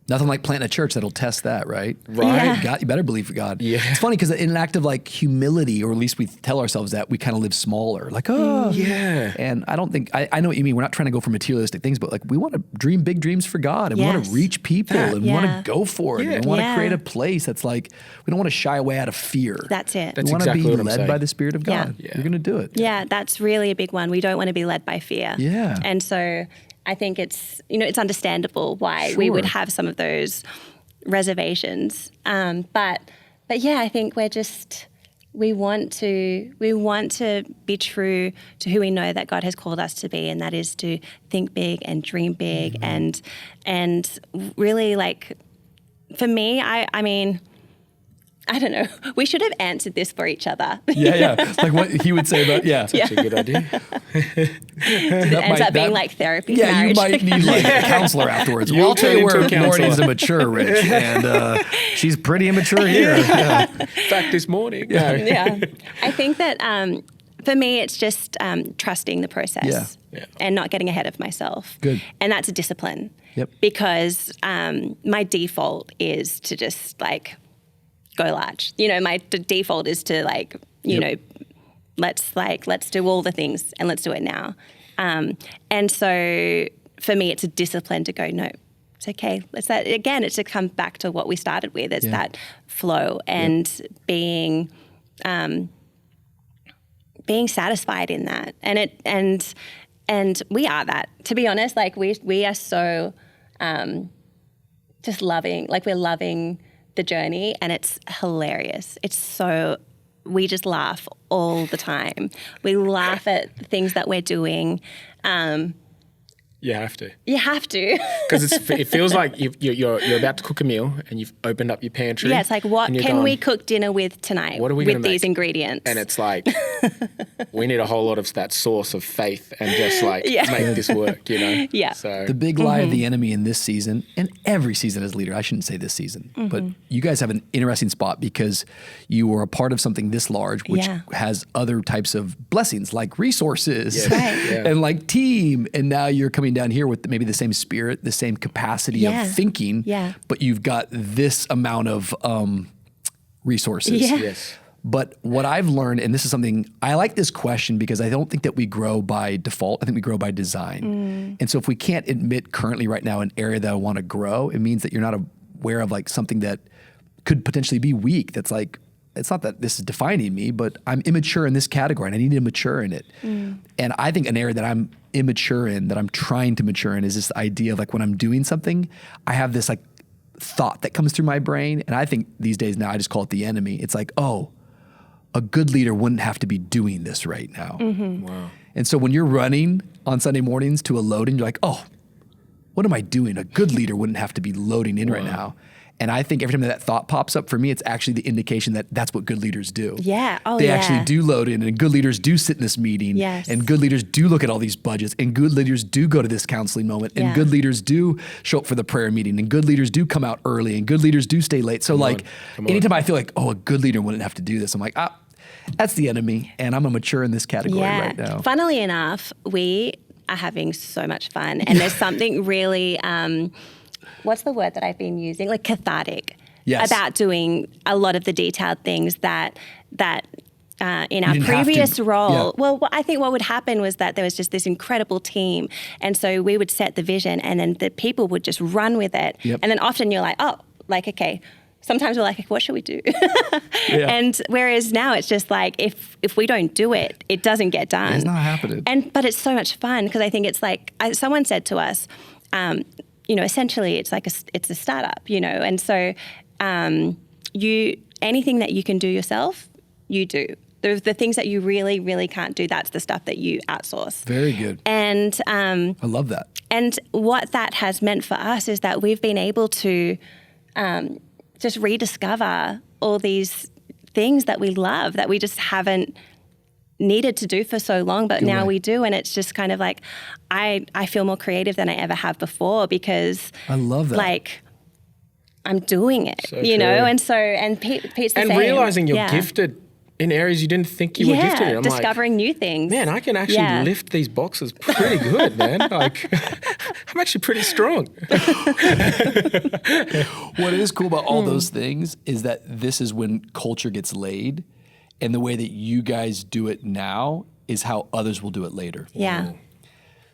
nothing like planting a church that'll test that, right? Right. God, you better believe for God. Yeah. It's funny because in an act of like humility, or at least we tell ourselves that, we kind of live smaller. Like, yeah. And I don't think, I know what you mean. We're not trying to go for materialistic things, but like we want to dream big dreams for God and we want to reach people and we want to go for it. And we want to create a place that's like, we don't want to shy away out of fear. That's it. We want to exactly be what I'm led saying. by the Spirit of God. Yeah. You're going to do it. Yeah, that's really a big one. We don't want to be led by fear. Yeah. And so I think it's, it's understandable why we would have some of those reservations. But yeah, I think we want to be true to who we know that God has called us to be, and that is to think big and dream big and really, like, for me, I mean, I don't know. We should have answered this for each other. Yeah. Like what he would say about, That's a good idea. It ends up being like therapy. Yeah, marriage. you might need like a counselor afterwards. You'll Well, I'll tell you turn where into a Laura counselor. needs to mature, Rich. And she's pretty immature here. Yeah. In fact, this morning. Yeah. I think that for me, it's just trusting the process Yeah. and not getting ahead of myself. Good. And that's a discipline. Yep. Because my default is to just like go large. My default is to like, you know, let's do all the things and let's do it now. And so for me, it's a discipline to go, no, it's okay. It's to come back to what we started with. It's that flow and being satisfied in that. And we are that, to be honest. Like we are so just loving, like we're loving the journey, and it's hilarious. We just laugh all the time. We laugh at the things that we're doing. You have to. You have to. Because it feels like you're about to cook a meal and you've opened up your pantry. Yeah, it's like, what can we cook dinner with tonight? What are we going to with make? these ingredients? And it's like, we need a whole lot of that source of faith and just like make this work, Yeah. So The big lie of the enemy in this season, and every season as leader, I shouldn't say this season, but you guys have an interesting spot because you were a part of something this large, which has other types of blessings like resources and like team. And now you're coming down here with maybe the same spirit, the same capacity of thinking, but you've got this amount of resources. Yeah. yes. But what I've learned, and this is something, I like this question because I don't think that we grow by default. I think we grow by design. And so if we can't admit currently right now an area that I want to grow, it means that you're not aware of like something that could potentially be weak. That's like, it's not that this is defining me, but I'm immature in this category and I need to mature in it. And I think an area that I'm immature in, that I'm trying to mature in, is this idea of like when I'm doing something, I have this like thought that comes through my brain. And I think these days now I just call it the enemy. It's like, oh, a good leader wouldn't have to be doing this right now. Wow. And so when you're running on Sunday mornings to a loading, you're like, oh, what am I doing? A good leader wouldn't have to be loading in right now. And I think every time that thought pops up, for me, it's actually the indication that that's what good leaders do. Yeah. Oh, they actually do load in, and good leaders do sit in this meeting. Yes. And good leaders do look at all these budgets, and good leaders do go to this counseling moment, and good leaders do show up for the prayer meeting, and good leaders do come out early, and good leaders do stay late. So Come on. Anytime I feel like, oh, a good leader wouldn't have to do this, I'm like, that's the enemy, and I'm a mature in this category right now. Funnily enough, we are having so much fun, and there's something really, what's the word that I've been using? Like cathartic. Yes. About doing a lot of the detailed things that in our didn't have previous to. role, well, I think what would happen was that there was just this incredible team, and so we would set the vision, and then the people would just run with it, and then often you're like, oh, like, okay. Sometimes we're like, what should we do? And whereas now it's just like, if we don't do it, it doesn't get done. It's not happening. But it's so much fun because I think it's like, someone said to us, essentially it's like it's a startup, and so anything that you can do yourself, you do. The things that you really, really can't do, that's the stuff that you outsource. Very good. And I love that. And what that has meant for us is that we've been able to just rediscover all these things that we love that we just haven't needed to do for so long, but now we do. And it's just kind of like, I feel more creative than I ever have before because I love that. Like, I'm doing it, So you know? true. And Pete's the And same. realizing you're Yeah. gifted in areas you didn't think you were gifted in. I'm discovering new things. man, I can actually lift these boxes pretty good, man. Like, I'm actually pretty strong. What is cool about all those things is that this is when culture gets laid, and the way that you guys do it now is how others will do it later. Yeah.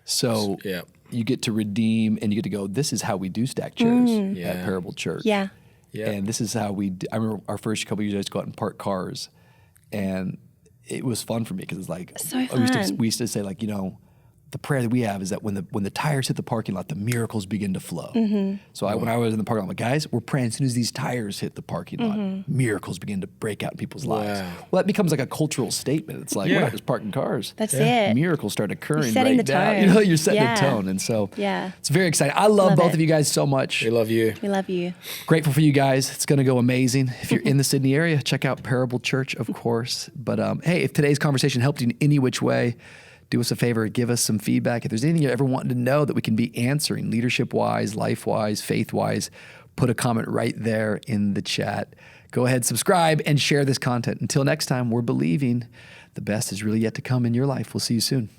So Yeah. you get to redeem, and you get to go, this is how we do stack chairs at Parable Church. Yeah. Yeah. And this is how I remember our first couple of years, I used to go out and park cars, and it was fun for me because it's like, So we used to say, like, you know, the prayer that we have is that when the tires hit the parking lot, the miracles begin to flow. So when I was in the parking lot, I'm like, guys, we're praying as soon as these tires hit the parking lot, miracles begin to break out in people's lives. Well, that becomes like a cultural statement. It's like, we're not just parking cars. That's it. Miracles start occurring You're setting right the now. tone. You know, you're setting Yeah. the tone. And so Yeah. it's very exciting. I love both it. of you guys so much. We love you. We love you. Grateful for you guys. It's going to go amazing. If you're in the Sydney area, check out Parable Church, of course. But hey, if today's conversation helped you in any which way, do us a favor, give us some feedback. If there's anything you ever want to know that we can be answering, leadership-wise, life-wise, faith-wise, put a comment right there in the chat. Go ahead, subscribe, and share this content. Until next time, we're believing the best is really yet to come in your life. We'll see you soon.